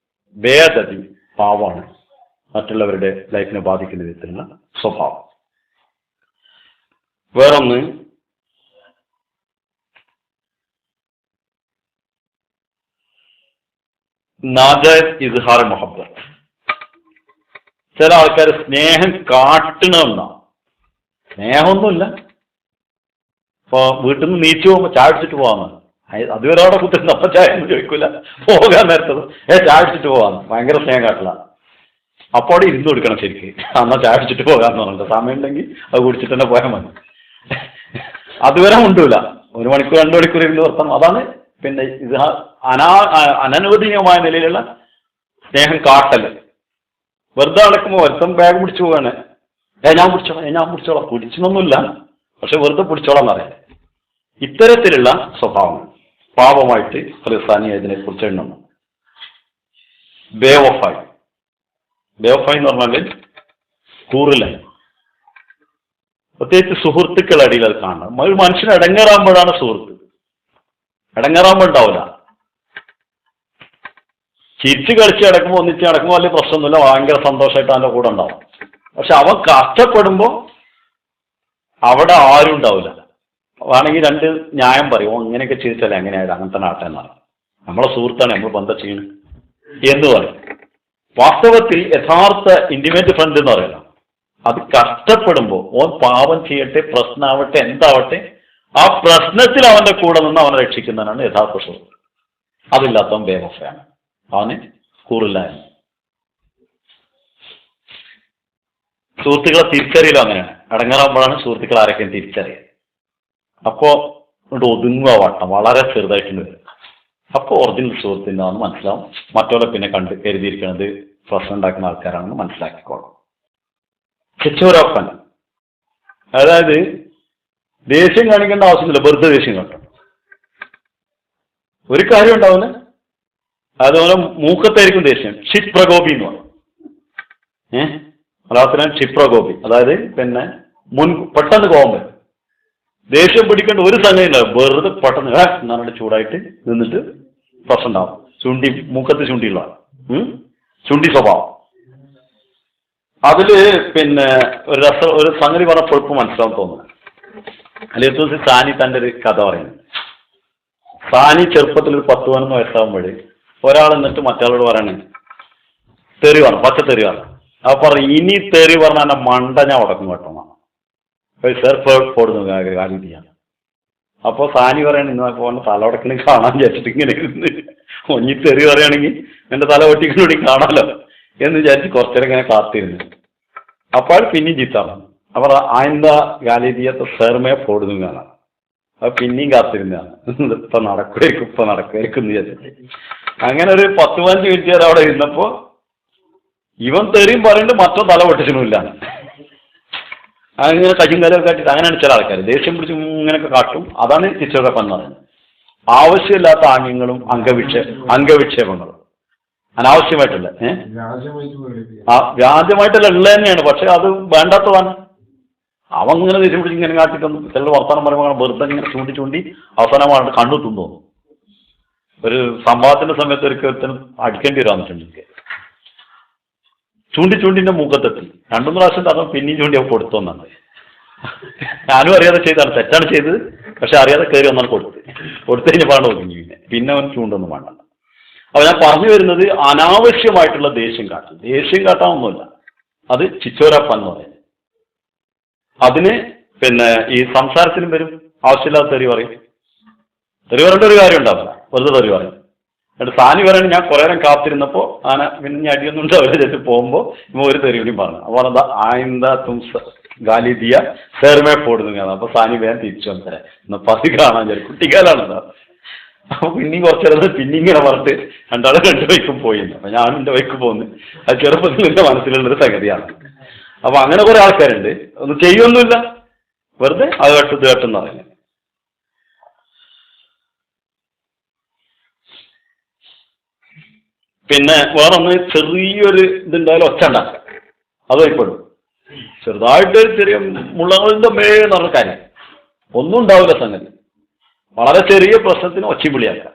ഭേദതി പാവമാണ്, മറ്റുള്ളവരുടെ ലൈഫിനെ ബാധിക്കുന്ന വിധത്തിലുള്ള സ്വഭാവം. വേറൊന്ന്, നാജായിസ് ഇസ്ഹാർ മുഹബ്ബത്ത്. ചില ആൾക്കാർ സ്നേഹം കാട്ടണമെന്നാ, സ്നേഹമൊന്നുമില്ല. ഇപ്പോൾ വീട്ടിൽ നിന്ന് നീച്ചു പോകുമ്പോൾ ചായ അടിച്ചിട്ട് പോകാമെന്ന്, അതുവരെ അവിടെ കുത്തിരുന്ന് അപ്പം ചായ ഒന്നും ചോദിക്കില്ല, പോകാൻ നേരത്തത് ചായ അടിച്ചിട്ട് പോകാമെന്ന് ഭയങ്കര സ്നേഹം കാട്ടില്ല. അപ്പോൾ അവിടെ ഇരുന്ന് കൊടുക്കണം ശരിക്ക്, എന്നാൽ ചായ അടിച്ചിട്ട് പോകാമെന്ന് പറഞ്ഞിട്ട് സമയം ഉണ്ടെങ്കിൽ അത് കുടിച്ചിട്ട് തന്നെ പോയാൽ മതി. അതുവരെ ഉണ്ടൂല, 1 മണിക്കൂർ 2 മണിക്കൂർ ഇരുന്ന് വർത്തണം. അതാണ് പിന്നെ ഇത് അനനുവദനീയമായ നിലയിലുള്ള സ്നേഹം കാട്ടല്. വെറുതെ നടക്കുമ്പോൾ ഒരുത്തം ബാഗ് പിടിച്ചു പോവാണ്, ഞാൻ പിടിച്ചോളാം പിടിച്ചൊന്നുമില്ല, പക്ഷെ വെറുതെ പിടിച്ചോളാം എന്നറിയാം. ഇത്തരത്തിലുള്ള സ്വഭാവം പാപമായിട്ട് ഖുർആൻ ഇതിനെ കുറിച്ച് എണ്ണുന്നു. ബേവഫായി എന്ന് പറഞ്ഞാൽ കൂറില്ല, പ്രത്യേകിച്ച് സുഹൃത്തുക്കളുടെ അടിയിൽ അത് കാണണം. ഒരു മനുഷ്യന് ഇടങ്ങേറാകുമ്പോഴാണ് സുഹൃത്ത്, ഇടങ്ങേറാകുമ്പോൾ ഉണ്ടാവില്ല. ചിരിച്ച് കളിച്ച് കിടക്കുമ്പോൾ ഒന്നിച്ച് കിടക്കുമ്പോൾ വലിയ പ്രശ്നമൊന്നുമില്ല, ഭയങ്കര സന്തോഷമായിട്ട് അവൻ്റെ കൂടെ ഉണ്ടാവും. പക്ഷെ അവൻ കഷ്ടപ്പെടുമ്പോൾ അവിടെ ആരും ഉണ്ടാവില്ല. വേണമെങ്കിൽ 2 ന്യായം പറയും, അങ്ങനെയൊക്കെ ചെയ്തിട്ടല്ലേ എങ്ങനെയായാലും അങ്ങനെ തന്നെ ആട്ടെ എന്നാണ്, നമ്മളെ സുഹൃത്താണ്, നമ്മൾ ബന്ധം ചെയ്യണം എന്ന് പറയും. വാസ്തവത്തിൽ യഥാർത്ഥ ഇന്റിമേറ്റ് ഫ്രണ്ട് എന്ന് പറയുന്നത് അത് കഷ്ടപ്പെടുമ്പോൾ ഓൻ പാപം ചെയ്യട്ടെ, പ്രശ്നമാവട്ടെ, എന്താവട്ടെ, ആ പ്രശ്നത്തിൽ അവന്റെ കൂടെ നിന്ന് അവനെ രക്ഷിക്കുന്നതിനാണ് യഥാർത്ഥ സുഹൃത്ത്. അതില്ലാത്തവൻ ബേവഫയാണ്, അവന് കൂറില്ല. സുഹൃത്തുക്കളെ തിരിച്ചറിയില്ല, അങ്ങനെയാണ്. അടങ്ങാറാകുമ്പോഴാണ് സുഹൃത്തുക്കൾ ആരൊക്കെയും തിരിച്ചറിയുക. അപ്പോൾ ഒതുങ്ങുക വട്ടം വളരെ ചെറുതായിട്ടുണ്ട് വരും. അപ്പോൾ ഒറിജിനൽ സുഹൃത്തിൻ്റെതാണെന്ന് മനസ്സിലാവും. മറ്റവരെ പിന്നെ കരുതിയിരിക്കുന്നത് പ്രശ്നം ഉണ്ടാക്കുന്ന ആൾക്കാരാണെന്ന് മനസ്സിലാക്കിക്കോളും. ചെച്ചോരോപ്പൻ, അതായത് ദേഷ്യം കാണിക്കേണ്ട ആവശ്യമില്ല, വെറുതെ ദേഷ്യം കാട്ടും. ഒരു കാര്യം ഉണ്ടാവുന്ന അതുപോലെ മൂക്കത്തായിരിക്കും ദേഷ്യം. ക്ഷിപ്രകോപി എന്ന് പറയും. മലയാളത്തിലാണ് ക്ഷിപ്രകോപി, അതായത് പിന്നെ പെട്ടെന്ന് കോപം വരും. ദേഷ്യം പിടിക്കേണ്ട ഒരു സംഗതി ഉണ്ടാവും, വെറുതെ പെട്ടെന്ന് എന്നാണ് ചൂടായിട്ട് നിന്നിട്ട് പ്രശ്നം ഉണ്ടാവും. മൂക്കത്ത് ചുണ്ടിയുള്ള ചുണ്ടി സ്വഭാവം. അതില് പിന്നെ ഒരു സംഗതി പറഞ്ഞപ്പോൾ ഇപ്പൊ മനസ്സിലാവും തോന്നുന്നു. അലിയത്തൂസി സാനി തന്റെ ഒരു കഥ പറയുന്നത്. സാനി ചെറുപ്പത്തിൽ ഒരു 10-11 വയസ്സാകുമ്പോഴേ ഒരാൾ എന്നിട്ട് മറ്റയാളോട് പറയണേ തെറി വേണം, പച്ച തെറി വേണം. അപ്പൊ പറഞ്ഞു ഇനി തെറി പറഞ്ഞാൽ മണ്ട ഞാൻ ഉടക്കും കേട്ടോ. പോടുന്നു കാലിയാണ്. അപ്പൊ സാനി പറയണ ഇന്ന് പോലെ തല ഉടക്കണ കാണാൻ വിചാരിച്ചിട്ട് ഇങ്ങനെ ഇരുന്ന് ഒഞ്ഞി തെറി പറയുകയാണെങ്കിൽ എന്റെ തല ഒട്ടിക്കുന്നോടി കാണാമല്ലോ എന്ന് വിചാരിച്ച് കുറച്ചേരം ഇങ്ങനെ കാത്തിരുന്നു. അപ്പോൾ പിന്നെയും ചീത്താണ്. അവർ ആയന്താ ഗാലിദിയത്തെ സേർമയെ പോടുന്നു കാണാം. അത് പിന്നെയും കാത്തിരുന്നതാണ്. ഇപ്പൊ നടക്കുമായിരിക്കും എന്ന് വിചാരിച്ചിട്ട് അങ്ങനെ ഒരു 10-15 മിനിറ്റ് വരെ അവിടെ ഇരുന്നപ്പോ ഇവൻ തെറിയും പറയുന്നുണ്ട്, മറ്റോ തല പൊട്ടിച്ചിട്ടില്ല. അങ്ങനെ കയ്യും കാലൊക്കെ കാട്ടിട്ട് അങ്ങനെയാണ് ചില ആൾക്കാർ ദേഷ്യം പിടിച്ച് ഇങ്ങനെയൊക്കെ കാട്ടും. അതാണ് ചിത്രകപ്പൻ എന്ന് പറയുന്നത്. ആവശ്യമില്ലാത്ത ആംഗ്യങ്ങളും അംഗവിക്ഷേപങ്ങളും അനാവശ്യമായിട്ടല്ല. വ്യാജമായിട്ടല്ല ഉള്ളത് തന്നെയാണ്, പക്ഷെ അത് വേണ്ടാത്തതാണ്. അവൻ ഇങ്ങനെ ദേഷ്യം പിടിച്ച് ഇങ്ങനെ കാട്ടിട്ടൊന്നും ചിലർ വർത്തമാനം പറയുമ്പോൾ വെറുതെ ഇങ്ങനെ ചൂണ്ടി അവസാനമാണ് കണ്ണു തോന്നുന്നു. ഒരു സംവാദത്തിന്റെ സമയത്ത് ഒരിക്കലും അടിക്കേണ്ടി വന്നിട്ടുണ്ട്. ചൂണ്ടിന്റെ മുഖത്തെത്തി 2-3 പ്രാവശ്യം തന്നു, പിന്നെയും ചൂണ്ടി അവ കൊടുത്തു വന്നാണ്. ഞാനും അറിയാതെ ചെയ്താണ്, തെറ്റാണ് ചെയ്തത്. പക്ഷെ അറിയാതെ കയറി ഒന്നാണ് കൊടുത്തു കഴിഞ്ഞപ്പാണ് ഒതുങ്ങി. പിന്നെ അവൻ ചൂണ്ടൊന്നും വേണ്ട. അപ്പൊ ഞാൻ പറഞ്ഞു വരുന്നത് അനാവശ്യമായിട്ടുള്ള ദേഷ്യം കാട്ടാനൊന്നുമില്ല. അത് ചിച്ചോരപ്പൻ എന്ന് പറയുന്നത്. അതിന് പിന്നെ ഈ സംസാരത്തിലും വരും. ആവശ്യമില്ലാത്ത തെറി പറയും. തെറി പറയേണ്ട ഒരു കാര്യം ഉണ്ടാവില്ല, വെറുതെ തെറി പറയും. എന്നിട്ട് സാനി പറയണത് ഞാൻ കുറെ നേരം കാത്തിരുന്നപ്പോ പിന്നെ ഞാൻ അടിയൊന്നും ഉണ്ടാവില്ല പോകുമ്പോ ഒരു തെറി കൂടി പറഞ്ഞു. അപ്പോൾ എന്താ ആയന്താ തും ഗാലിദിയ സേർമേ പോടുന്നു. അപ്പൊ സാനി വേഗം തിരിച്ചു വന്നേ എന്നപ്പോ അത് കാണാൻ കുട്ടിക്കാലാണെന്താ. അപ്പൊ പിന്നെയും കുറച്ചേരം പിന്നിങ്ങനെ പറഞ്ഞിട്ട് രണ്ടാളും 2 വഴിക്കും പോയില്ല. അപ്പൊ ഞാനും എൻ്റെ വഴിക്ക് പോകുന്നു. അത് ചെറുപ്പത്തിൽ എൻ്റെ മനസ്സിലുള്ളൊരു സംഗതിയാണ്. അപ്പൊ അങ്ങനെ കുറെ ആൾക്കാരുണ്ട്, ഒന്നും ചെയ്യൊന്നുമില്ല, വെറുതെ അത് കേട്ടെന്ന് പറയുന്നത്. പിന്നെ വേറൊന്ന് ചെറിയൊരു ഇതുണ്ടായാലും ഒച്ച ഉണ്ടാക്കുക, അത് വൈപ്പെടും. ചെറുതായിട്ട് ചെറിയ മുള്ളങ്ങളുടെ എന്ന് പറഞ്ഞ കാര്യം ഒന്നും ഉണ്ടാവില്ല സംഗതി. വളരെ ചെറിയ പ്രശ്നത്തിന് ഒച്ചവിളിയാക്കുക.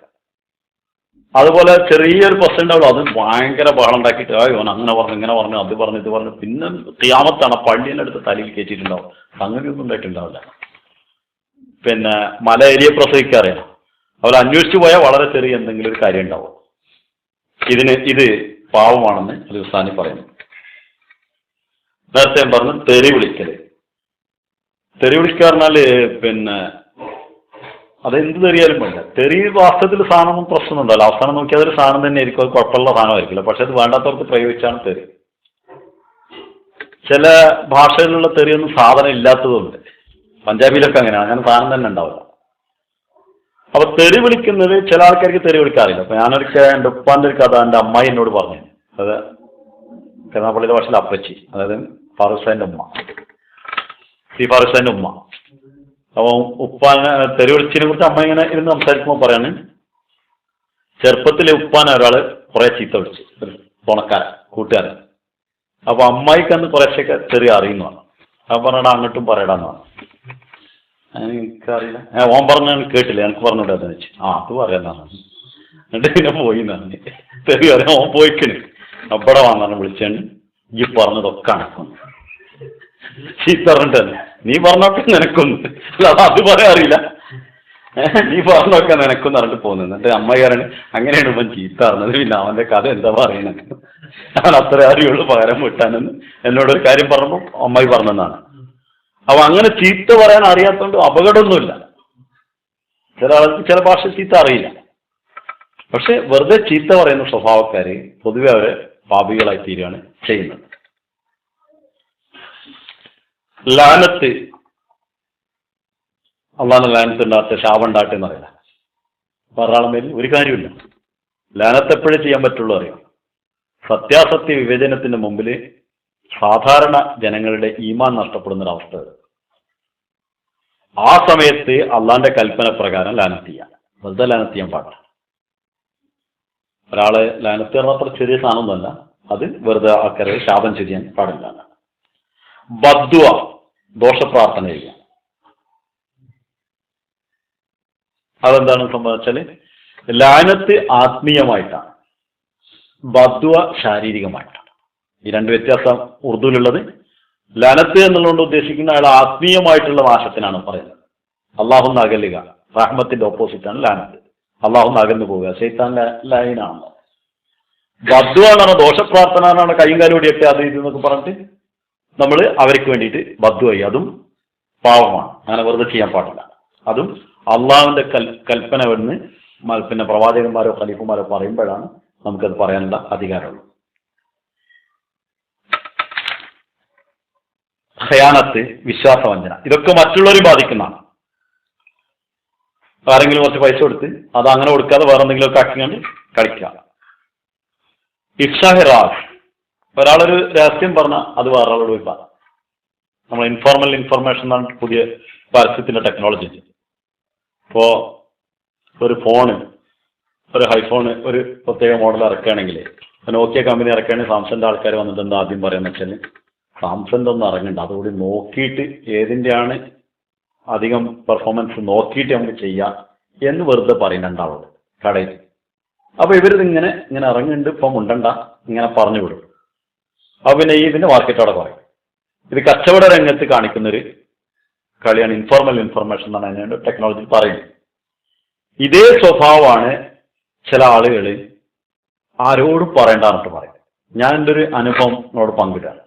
അതുപോലെ ചെറിയൊരു പ്രശ്നം ഉണ്ടാവുള്ളൂ, അത് ഭയങ്കര ബഹളം ഉണ്ടാക്കിയിട്ട് ഇവൻ അങ്ങനെ പറഞ്ഞു ഇങ്ങനെ പറഞ്ഞു അത് പറഞ്ഞു ഇത് പറഞ്ഞു. പിന്നെ ഖിയാമത്താണ്, പള്ളീൻ്റെ അടുത്ത് തലയിൽ കയറ്റിയിട്ടുണ്ടാവും. സംഗതിയൊന്നും ഉണ്ടായിട്ടുണ്ടാവില്ല. പിന്നെ മല ഏരിയ പ്രസവിക്കാറിയാം. അവർ അന്വേഷിച്ചു പോയാൽ വളരെ ചെറിയ എന്തെങ്കിലും ഒരു കാര്യം ഉണ്ടാവും. ഇത് പാവമാണെന്ന് അലിസ്ഥാനി പറയുന്നു. നേരത്തെ ഞാൻ പറഞ്ഞു തെറി വിളിക്കല്. തെറി വിളിക്കാറിഞ്ഞാല് പിന്നെ അതെന്ത് തെറിയാലും വേണ്ട. തെറി വാസ്തവത്തിൽ സാധനമൊന്നും പ്രശ്നമൊന്നുണ്ടല്ലോ. അവസാനം നോക്കിയാൽ അതൊരു സാധനം തന്നെ ആയിരിക്കും, അത് കുഴപ്പമുള്ള സാധനമായിരിക്കില്ല. പക്ഷെ അത് വേണ്ടാത്തവർക്ക് പ്രയോഗിച്ചാണ് തെറി. ചില ഭാഷകളിലുള്ള തെറിയൊന്നും സാധനം ഇല്ലാത്തതുണ്ട്. പഞ്ചാബിയിലൊക്കെ അങ്ങനെ സാധനം തന്നെ ഉണ്ടാവില്ല. അപ്പൊ തെറി വിളിക്കുന്നത് ചില ആൾക്കാർക്ക് തെറി വിളിക്കാറില്ല. അപ്പൊ ഞാനൊരിക്കൽ എൻ്റെ ഉപ്പാന്റെ ഒരു കഥ എൻ്റെ അമ്മായി എന്നോട് പറഞ്ഞു. അത് കരുനാഗപ്പള്ളിയിലെ ഭാഷയിൽ അപ്പച്ചി, അതായത് ഫാറൂഖ് ഉമ്മ, സി ഫാറൂഖ് ഉമ്മ. അപ്പൊ ഉപ്പാനെ തെറി വിളിച്ചതിനെ കുറിച്ച് അമ്മ ഇങ്ങനെ ഇരുന്ന് സംസാരിക്കുമ്പോൾ പറയാണ്, ചെറുപ്പത്തിലെ ഉപ്പാനെ ഒരാള് കുറെ ചീത്ത വിളിച്ചു, ഒരു തുണക്കാരൻ കൂട്ടുകാരൻ. അപ്പൊ അമ്മായിക്കന്ന് കുറേശ്ശൊക്കെ തെറി അറിയുന്നതാണ്. അപ്പൊ പറഞ്ഞാ അങ്ങോട്ടും പറയടാന്ന് പറഞ്ഞു. എനിക്കറിയില്ല, ഓൻ പറഞ്ഞ കേട്ടില്ല, എനിക്ക് പറഞ്ഞുവിടാന്ന് വെച്ചു. അത് പറയാന്നാണ്. എന്നിട്ട് പിന്നെ പോയി പറഞ്ഞു തെറി പറയാൻ. ഓൻ പോയിക്കണ് അവിടെ വന്നാണ് വിളിച്ചാണ് ഈ പറഞ്ഞതൊക്കെ അണക്കുന്നു ചീത്ത പറഞ്ഞിട്ടല്ലേ. നീ പറഞ്ഞൊക്കെ നിനക്കൊന്നു അല്ല, അത് പറയാറില്ല, നീ പറഞ്ഞൊക്കെ നിനക്കൊന്ന് പറഞ്ഞിട്ട് പോകുന്നത്. എന്നിട്ട് അമ്മ പറയണേ അങ്ങനെയാണ് ഇവൻ ചീത്ത പറഞ്ഞത്. പിന്നെ അവന്റെ കഥ എന്താ പറയുന്നത്, അവൻ അത്ര അറിയുള്ളൂ പകരം വിട്ടാനെന്ന് എന്നോടൊരു കാര്യം പറഞ്ഞപ്പോൾ അമ്മായി പറഞ്ഞതാണ്. അപ്പൊ അങ്ങനെ ചീത്ത പറയാൻ അറിയാത്തതുകൊണ്ട് അപകടമൊന്നുമില്ല. ചില ആൾക്ക് ചില ഭാഷ ചീത്ത അറിയില്ല. പക്ഷെ വെറുതെ ചീത്ത പറയുന്ന സ്വഭാവക്കാര് പൊതുവെ അവരെ പാപികളായി തീരുകയാണ് ചെയ്യുന്നത്. ലാനത്ത്, അള്ളാഹ് ലാനത്ത് ഉണ്ടാകട്ടെ, ശാപം ഉണ്ടാകട്ടെ എന്നറിയില്ല. ഒരാളും പേരിൽ ഒരു കാര്യമില്ല. ലാനത്ത് എപ്പോഴേ ചെയ്യാൻ പറ്റുള്ളൂ അറിയാം. സത്യാസത്യ വിവേചനത്തിന്റെ മുമ്പിൽ സാധാരണ ജനങ്ങളുടെ ഈമാൻ നഷ്ടപ്പെടുന്നൊരവസ്ഥ. ആ സമയത്ത് അള്ളാന്റെ കൽപ്പന പ്രകാരം ലാനത്ത് ചെയ്യാം. വെറുതെ ലാനത്ത് ചെയ്യാൻ പാടില്ല. ഒരാളെ ലാനത്ത് പറഞ്ഞത്ര ചെറിയ സാധനമൊന്നുമല്ല, അത് വെറുതെ ആൾക്കാരെ ശാപം ചെയ്യാൻ പാടില്ല. ബദ്വ, ദോഷപ്രാർത്ഥന ചെയ്യാം. അതെന്താണ് സംഭവിച്ചാല് ലാനത്ത് ആത്മീയമായിട്ടാണ്, ബദ്വ ശാരീരികമായിട്ടാണ്. ഈ രണ്ട് വ്യത്യാസം ഉറുദുവിലുള്ളത്. ലനത്ത് എന്നുള്ളതുകൊണ്ട് ഉദ്ദേശിക്കുന്ന അയാൾ ആത്മീയമായിട്ടുള്ള നാശത്തിനാണ് പറയുന്നത്. അള്ളാഹുന്ന് അകലുക, റഹ്മത്തിന്റെ ഓപ്പോസിറ്റാണ് ലാനത്ത്. അള്ളാഹുന്ന് അകന്നു പോവുക, ശൈത്താൻ ലൈനാണ്. ബദ്വാണ് ദോഷപ്രാർത്ഥന എന്നാണ് കൈയും കാലും ഓടിയൊക്കെ അത് ഇതെന്നൊക്കെ പറഞ്ഞിട്ട് നമ്മൾ അവർക്ക് വേണ്ടിയിട്ട് ബദ്വായി, അതും പാവമാണ്, അങ്ങനെ വെറുതെ ചെയ്യാൻ പാടില്ല. അതും അള്ളാഹുവിന്റെ കൽപ്പന വന്ന് പിന്നെ പ്രവാചകന്മാരോ ഖലീഫുമാരോ പറയുമ്പോഴാണ് നമുക്കത് പറയാനുള്ള അധികാരമുള്ളൂ. ഖയാനത്ത്, വിശ്വാസവഞ്ചന, ഇതൊക്കെ മറ്റുള്ളവരെ ബാധിക്കുന്നതാണ്. ആരെങ്കിലും കുറച്ച് പൈസ കൊടുത്ത് അത് അങ്ങനെ കൊടുക്കാതെ വേറെ എന്തെങ്കിലുമൊക്കെ ആക്കിയാണ് കളിക്കുക. ഇഫ്ഷാഹിറാസ്, ഒരാളൊരു രഹസ്യം പറഞ്ഞാൽ അത് വേറൊരാളോട് പോയി പറയാം. നമ്മൾ ഇൻഫോർമൽ ഇൻഫർമേഷൻ എന്നാണ് പുതിയ പരസ്യത്തിന്റെ ടെക്നോളജി. ഇപ്പോ ഒരു ഫോണ്, ഒരു ഐഫോൺ ഒരു പ്രത്യേക മോഡൽ ഇറക്കുകയാണെങ്കിൽ, നോക്കിയ കമ്പനി ഇറക്കുകയാണെങ്കിൽ സാംസങ്ങിന്റെ ആൾക്കാർ വന്നിട്ട് എന്താ ആദ്യം പറയാന്ന് വെച്ചാൽ സാംസങ്ങിന്റെ ഒന്നും ഇറങ്ങണ്ട, അതുകൂടി നോക്കിയിട്ട് ഏതിൻ്റെയാണ് അധികം പെർഫോമൻസ് നോക്കിയിട്ട് നമുക്ക് ചെയ്യാം എന്ന് വെറുതെ പറയുന്നുണ്ടാവുള്ളൂ കടയിൽ. അപ്പൊ ഇവരിതിങ്ങനെ ഇങ്ങനെ ഇറങ്ങുന്നുണ്ട്, ഇപ്പം ഉണ്ടണ്ട ഇങ്ങനെ പറഞ്ഞു വിടും. അപ്പൊ പിന്നെ ഇതിന്റെ മാർക്കറ്റ് അവിടെ പറയും. ഇത് കച്ചവട രംഗത്ത് കാണിക്കുന്നൊരു കളിയാണ് ഇൻഫോർമൽ ഇൻഫർമേഷൻ എന്നാണ് അതിനോട് ടെക്നോളജി പറയുന്നത്. ഇതേ സ്വഭാവമാണ് ചില ആളുകൾ ആരോടും പറയേണ്ടെന്നിട്ട് പറയും. ഞാൻ എൻ്റെ ഒരു അനുഭവം നിങ്ങളോട് പങ്കിടുകയാണ്.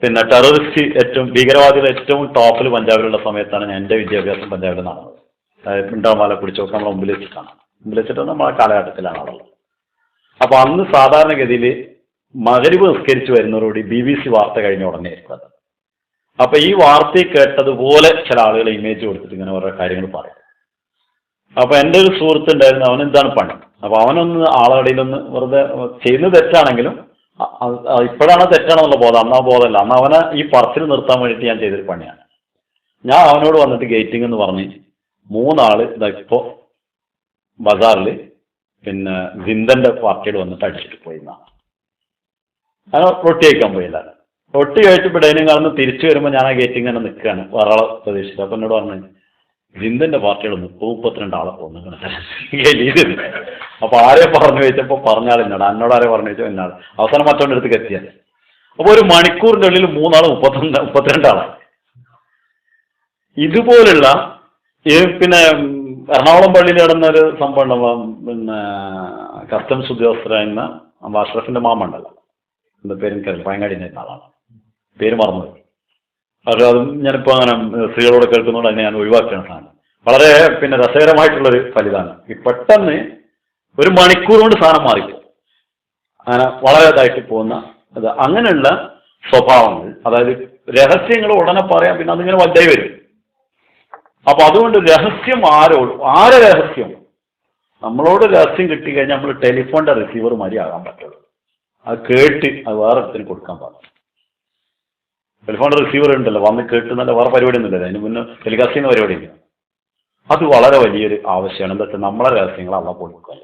പിന്നെ ടെററിസ്റ്റ് ഏറ്റവും ഭീകരവാദികൾ ഏറ്റവും ടോപ്പിൽ പഞ്ചാബിലുള്ള സമയത്താണ് ഞാൻ എൻ്റെ വിദ്യാഭ്യാസം പഞ്ചാബിൽ നടന്നത്. അതായത് പിണ്ടാമാല പിടിച്ചൊക്കെ നമ്മളെ മുമ്പിൽ വെച്ചിട്ടാണ്, മുമ്പിൽ വെച്ചിട്ട് നമ്മളെ കാലഘട്ടത്തിലാണ് ഉള്ളത്. അപ്പൊ അന്ന് സാധാരണഗതിയിൽ മഗ്‌രിബ് നിസ്കരിച്ച് വരുന്നവരോട് BBC വാർത്ത കഴിഞ്ഞ ഉടനെ ആയിരിക്കും അത്. അപ്പൊ ഈ വാർത്തയിൽ കേട്ടതുപോലെ ചില ആളുകൾ ഇമേജ് കൊടുത്തിട്ട് ഇങ്ങനെ ഓരോ കാര്യങ്ങൾ പറയും. അപ്പൊ എൻ്റെ ഒരു സുഹൃത്ത് ഉണ്ടായിരുന്നു, അവൻ എന്താണ് പണി. അപ്പൊ അവനൊന്ന് ആളുകളിലൊന്ന് വെറുതെ ചെയ്യുന്നത് തെറ്റാണെങ്കിലും ഇപ്പോഴാണ് തെറ്റാണെന്നുള്ള ബോധം, അന്നാ ബോധമല്ല. അന്ന് അവനെ ഈ പറച്ചിൽ നിർത്താൻ വേണ്ടിയിട്ട് ഞാൻ ചെയ്തൊരു പണിയാണ്. ഞാൻ അവനോട് വന്നിട്ട് ഗേറ്റിംഗ് എന്ന് പറഞ്ഞ് 3 ആള് ഇതാ ഇപ്പോ ബസാറിൽ പിന്നെ ജിന്ദന്റെ പാർട്ടിയിൽ വന്നിട്ട് അടിച്ചിട്ട് പോയിന്നാണ്. അങ്ങനെ റൊട്ടി കഴിക്കാൻ പോയില്ല. റൊട്ടി കഴിച്ചപ്പോൾ ഡൈനിങ് ഹാളിൽ നിന്ന് തിരിച്ചു വരുമ്പോൾ ഞാൻ ആ ഗേറ്റിംഗ് തന്നെ നിൽക്കുകയാണ് വേറെ പ്രദേശത്ത്. അപ്പൊ എന്നോട് പറഞ്ഞു ജിന്ദന്റെ പാർട്ടികൾ 32 ആളെ പോകുന്നു. അപ്പൊ ആരെ പറഞ്ഞു വെച്ചപ്പോ പറഞ്ഞാൽ എന്നോട്, എന്നോട് ആരെ പറഞ്ഞു വെച്ചോ എന്നാൾ. അവസാനം മറ്റവൻ്റെ അടുത്ത് എത്തിയാൽ അപ്പൊ ഒരു മണിക്കൂറിന്റെ ഉള്ളിൽ 3 ആള് 32 ആളാണ്. ഇതുപോലുള്ള പിന്നെ എറണാകുളം പള്ളിയിൽ നടന്ന ഒരു സംഭവം ഉണ്ടാവും. പിന്നെ കസ്റ്റംസ് ഉദ്യോഗസ്ഥരായിരുന്ന അഷ്റഫിന്റെ മാമ ഉണ്ടല്ലോ, എന്താ പേര് എനിക്കറിയില്ല, പയങ്ങാടി ആളാണ്, പേര് മറന്നുപോയി. പക്ഷെ അതും ഞാനിപ്പോ അങ്ങനെ സ്ത്രീകളോട് കേൾക്കുന്നതുകൊണ്ട് അതിനെ ഞാൻ ഒഴിവാക്കുകയാണ്. സാധനം വളരെ പിന്നെ രസകരമായിട്ടുള്ളൊരു ഫലിതാണ്. ഈ പെട്ടെന്ന് ഒരു മണിക്കൂർ കൊണ്ട് സാധനം മാറിപ്പോ അങ്ങനെ വളരെ ഇതായിട്ട് പോകുന്ന അത് അങ്ങനെയുള്ള സ്വഭാവങ്ങൾ. അതായത് രഹസ്യങ്ങൾ ഉടനെ പറയാം, പിന്നെ അതിങ്ങനെ വലുതായി വരും. അപ്പൊ അതുകൊണ്ട് രഹസ്യം ആരെ രഹസ്യം നമ്മളോട് രഹസ്യം കിട്ടിക്കഴിഞ്ഞാൽ നമ്മൾ ടെലിഫോണിന്റെ റിസീവർ മാതിരി ആകാൻ പറ്റുള്ളൂ. അത് കേട്ട് അത് വേറെ ഇടത്തിന് കൊടുക്കാൻ പാടില്ല. ടെലിഫോണിന്റെ റിസീവർ ഉണ്ടല്ലോ, വന്ന് കേട്ട് നല്ല വേറെ പരിപാടി ഒന്നുമില്ല, അതിന് മുന്നേ ടെലികാസ്റ്റ് ചെയ്യുന്ന പരിപാടി ഇല്ല. അത് വളരെ വലിയൊരു ആവശ്യമാണ്. എന്താ വെച്ചാൽ നമ്മളെ രഹസ്യങ്ങൾ അല്ല പൊളിക്കുക.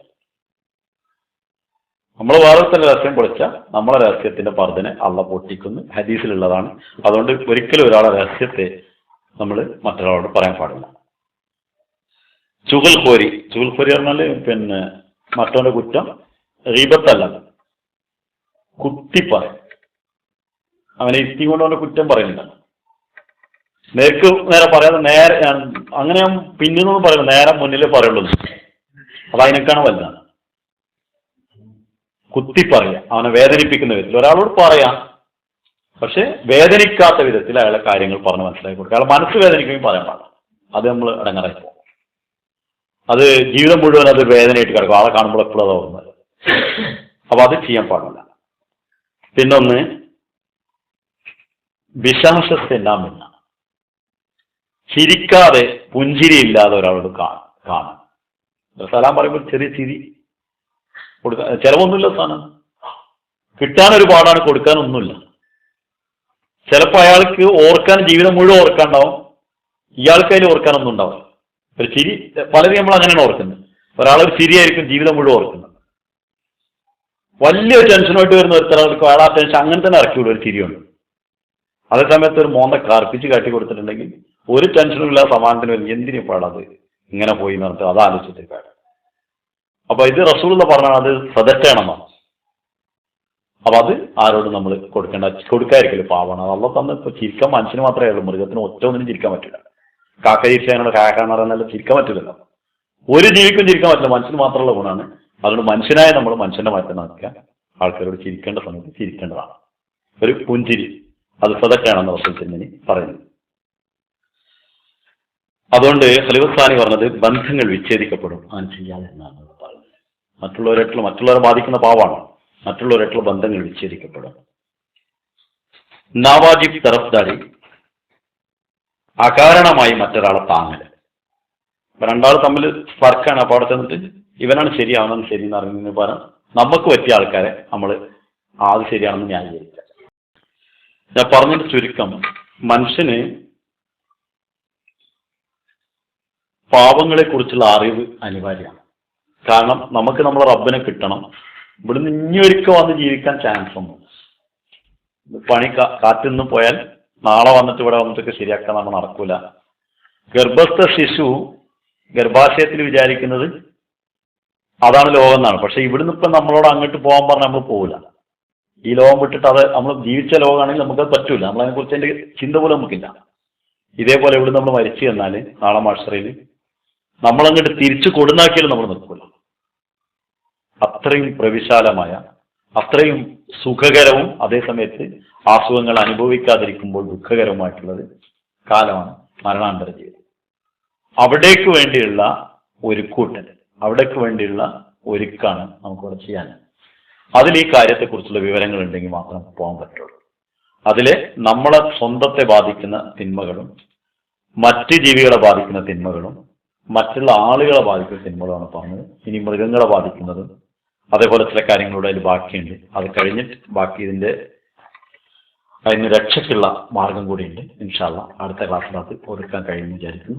നമ്മൾ വേറെ തന്നെ രഹസ്യം പൊളിച്ചാൽ നമ്മളെ രഹസ്യത്തിന്റെ പർദ്ദനെ അള്ള പൊട്ടിക്കുന്നു, ഹദീസിലുള്ളതാണ്. അതുകൊണ്ട് ഒരിക്കലും ഒരാളെ രഹസ്യത്തെ നമ്മൾ മറ്റൊരാളോട് പറയാൻ പാടില്ല. ചുഗൽഖോരി പറഞ്ഞാല് പിന്നെ മറ്റവന്റെ കുറ്റം ഗീബത്തല്ല, കുത്തിപ്പറയും. അവനെ ഇരുത്തി കൊണ്ട് അവന്റെ കുറ്റം പറയുന്നില്ല. നേരെ പറയാതെ നേരെ അങ്ങനെ പിന്നൊന്നും പറയുള്ളൂ, നേരെ മുന്നിലേ പറയുള്ളൂ. അത് അതിനേക്കാണ് വലുതാണ്. കുത്തി പറയാം, അവനെ വേദനിപ്പിക്കുന്ന വിധത്തിൽ ഒരാളോട് പറയാം, പക്ഷെ വേദനിക്കാത്ത വിധത്തിൽ അയാളെ കാര്യങ്ങൾ പറഞ്ഞ് മനസ്സിലാക്കി കൊടുക്കുക. അയാളെ മനസ്സ് വേദനിക്കുകയും പറയാൻ പാടില്ല. അത് നമ്മൾ ഇടങ്ങറായി പോകും. അത് ജീവിതം മുഴുവൻ അത് വേദനയായിട്ട് കിടക്കും. ആളെ കാണുമ്പോൾ എപ്പോഴും അത് ഓർമ്മത്. അപ്പൊ അത് ചെയ്യാൻ പാടില്ല. പിന്നൊന്ന് വിശാസത്തെന്നാമില്ല, ചിരിക്കാതെ പുഞ്ചിരിയില്ലാതെ ഒരാളോട് കാണാം. സലാം പറയുമ്പോൾ ചെറിയ ചിരി കൊടുക്കാൻ ചിലവൊന്നുമില്ല. സാധനം കിട്ടാനൊരു പാടാണ്, കൊടുക്കാനൊന്നുമില്ല. ചിലപ്പോൾ അയാൾക്ക് ഓർക്കാൻ ജീവിതം മുഴുവൻ ഓർക്കാണ്ടാവും, ഇയാൾക്ക് അതിൽ ഓർക്കാനൊന്നും ഉണ്ടാവും. ഒരു ചിരി പലരും നമ്മൾ അങ്ങനെയാണ് ഓർക്കുന്നത്. ഒരാളൊരു ചിരിയായിരിക്കും ജീവിതം മുഴുവൻ ഓർക്കുന്നത്. വലിയ ടെൻഷനായിട്ട് വരുന്ന ഒരാൾക്ക് അയാൾ ആ ടെൻഷൻ അങ്ങനെ തന്നെ ഇറക്കിയുള്ളൂ, ഒരു ചിരിയുണ്ട്. അതേ സമയത്ത് ഒരു മോന്ത കറുപ്പിച്ച് കാട്ടി കൊടുത്തിട്ടുണ്ടെങ്കിൽ ഒരു ടെൻഷനും ഇല്ല, സമാധാനത്തിന് വരും. എന്തിനു പാടത് ഇങ്ങനെ പോയി എന്ന് പറഞ്ഞിട്ട് അത് ആലോചിച്ചിട്ട് കാര്യം. അപ്പൊ ഇത് റസൂലുള്ള പറഞ്ഞാൽ അത് സദസ്റ്റാണെന്നാണ്. അപ്പൊ അത് ആരോടും നമ്മൾ കൊടുക്കാതിരിക്കല് പാവമാണ്. അത് അള്ള തന്നെ. ഇപ്പൊ ചിരിക്കാൻ മനുഷ്യന് മാത്രമേ ഉള്ളൂ, മൃഗത്തിന് ഒറ്റ ഒന്നിനും ചിരിക്കാൻ പറ്റില്ല. കാക്ക ചിരിച്ചാൽ കാക്കാന്ന് പറയുന്നത് ചിരിക്കാൻ പറ്റില്ലല്ലോ. ഒരു ജീവിക്കും ചിരിക്കാൻ പറ്റില്ല, മനുഷ്യന് മാത്രമുള്ള ഗുണമാണ്. അതുകൊണ്ട് മനുഷ്യനായ നമ്മൾ മനുഷ്യന്റെ മാറ്റം നടക്കുക, ആൾക്കാരോട് ചിരിക്കേണ്ട സമയത്ത് ചിരിക്കേണ്ടതാണ്. ഒരു പുഞ്ചിരി അത് സദക്കാണെന്ന് റസൂൽ തിരുമേനി പറയുന്നത്. അതുകൊണ്ട് ഖലീഫുസ്സാനി പറഞ്ഞത് ബന്ധങ്ങൾ വിച്ഛേദിക്കപ്പെടും അങ്ങനെ ചെയ്യാതെ എന്നാണ് പറയുന്നത്. മറ്റുള്ളവരെ ബാധിക്കുന്ന പാവാണ്. മറ്റുള്ളവരായിട്ടുള്ള ബന്ധങ്ങൾ വിച്ഛേദിക്കപ്പെടും. നാവാജിബ് തറഫ്ദാരി, അകാരണമായി മറ്റൊരാളെ താങ്ങൽ. രണ്ടാൾ തമ്മിൽ സ്പർക്കാണ്. അപ്പോൾ അവിടെ ചെന്നിട്ട് ഇവനാണ് ശരി, അവനാണ് ശരി എന്ന് അറിയുന്നതിന് പകരം നമുക്ക് പറ്റിയ ആൾക്കാരെ നമ്മൾ അത് ശരിയാണെന്ന് ന്യായീകരിക്കുക. ഞാൻ പറഞ്ഞതിന്റെ ചുരുക്കം, മനുഷ്യന് പാവങ്ങളെ കുറിച്ചുള്ള അറിവ് അനിവാര്യമാണ്. കാരണം നമുക്ക് നമ്മളെ റബ്ബിനെ കിട്ടണം. ഇവിടുന്ന് ഇനിയൊരിക്കൽ വന്ന് ജീവിക്കാൻ ചാൻസ് ഒന്നും. പണി കാറ്റിൽ പോയാൽ നാളെ വന്നിട്ട് ഇവിടെ വന്നിട്ടൊക്കെ ശരിയാക്കാൻ നമ്മൾ നടക്കൂല. ഗർഭസ്ഥ ശിശു ഗർഭാശയത്തിൽ വിചാരിക്കുന്നത് അതാണ് ലോകം എന്നാണ്. പക്ഷെ ഇവിടുന്ന് ഇപ്പം നമ്മളോട് അങ്ങോട്ട് പോകാൻ പറഞ്ഞാൽ നമ്മൾ പോകില്ല. ഈ ലോകം വിട്ടിട്ട് അത് നമ്മൾ ജീവിച്ച ലോകമാണെങ്കിൽ നമുക്കത് പറ്റൂല. നമ്മളതിനെക്കുറിച്ച് അതിന്റെ ചിന്ത പോലും നമുക്കില്ല. ഇതേപോലെ ഇവിടെ നമ്മൾ മരിച്ചു എന്നാൽ നാളെ മത്സരയിൽ നമ്മളങ്ങോട്ട് തിരിച്ചു കൊടുന്നാക്കിയാലും നമ്മൾ നിൽക്കില്ല. അത്രയും പ്രവിശാലമായ, അത്രയും സുഖകരവും അതേസമയത്ത് അസുഖങ്ങൾ അനുഭവിക്കാതിരിക്കുമ്പോൾ ദുഃഖകരവുമായിട്ടുള്ളത് കാലമാണ് മരണാന്തര ജീവിതം. അവിടേക്ക് വേണ്ടിയുള്ള ഒരുക്കൂട്ടൽ, അവിടേക്ക് വേണ്ടിയുള്ള ഒരുക്കാണ് നമുക്കിവിടെ ചെയ്യാൻ. അതിൽ ഈ കാര്യത്തെക്കുറിച്ചുള്ള വിവരങ്ങൾ ഉണ്ടെങ്കിൽ മാത്രം പോകാൻ പറ്റുള്ളൂ. അതിലെ നമ്മളെ സ്വന്തത്തെ ബാധിക്കുന്ന തിന്മകളും മറ്റ് ജീവികളെ ബാധിക്കുന്ന തിന്മകളും മറ്റുള്ള ആളുകളെ ബാധിക്കുന്ന തിന്മകളാണ് പറഞ്ഞത്. ഇനി മൃഗങ്ങളെ ബാധിക്കുന്നതും അതേപോലെ ചില കാര്യങ്ങളുടെ അതിൽ ബാക്കിയുണ്ട്. അത് കഴിഞ്ഞിട്ട് ബാക്കി അതിന് രക്ഷയ്ക്കുള്ള മാർഗം കൂടിയുണ്ട്. ഇൻഷാ അല്ലാഹ് അടുത്ത ക്ലാസ്സിനകത്ത് കൊടുക്കാൻ കഴിയുമെന്ന് വിചാരിക്കുന്നു.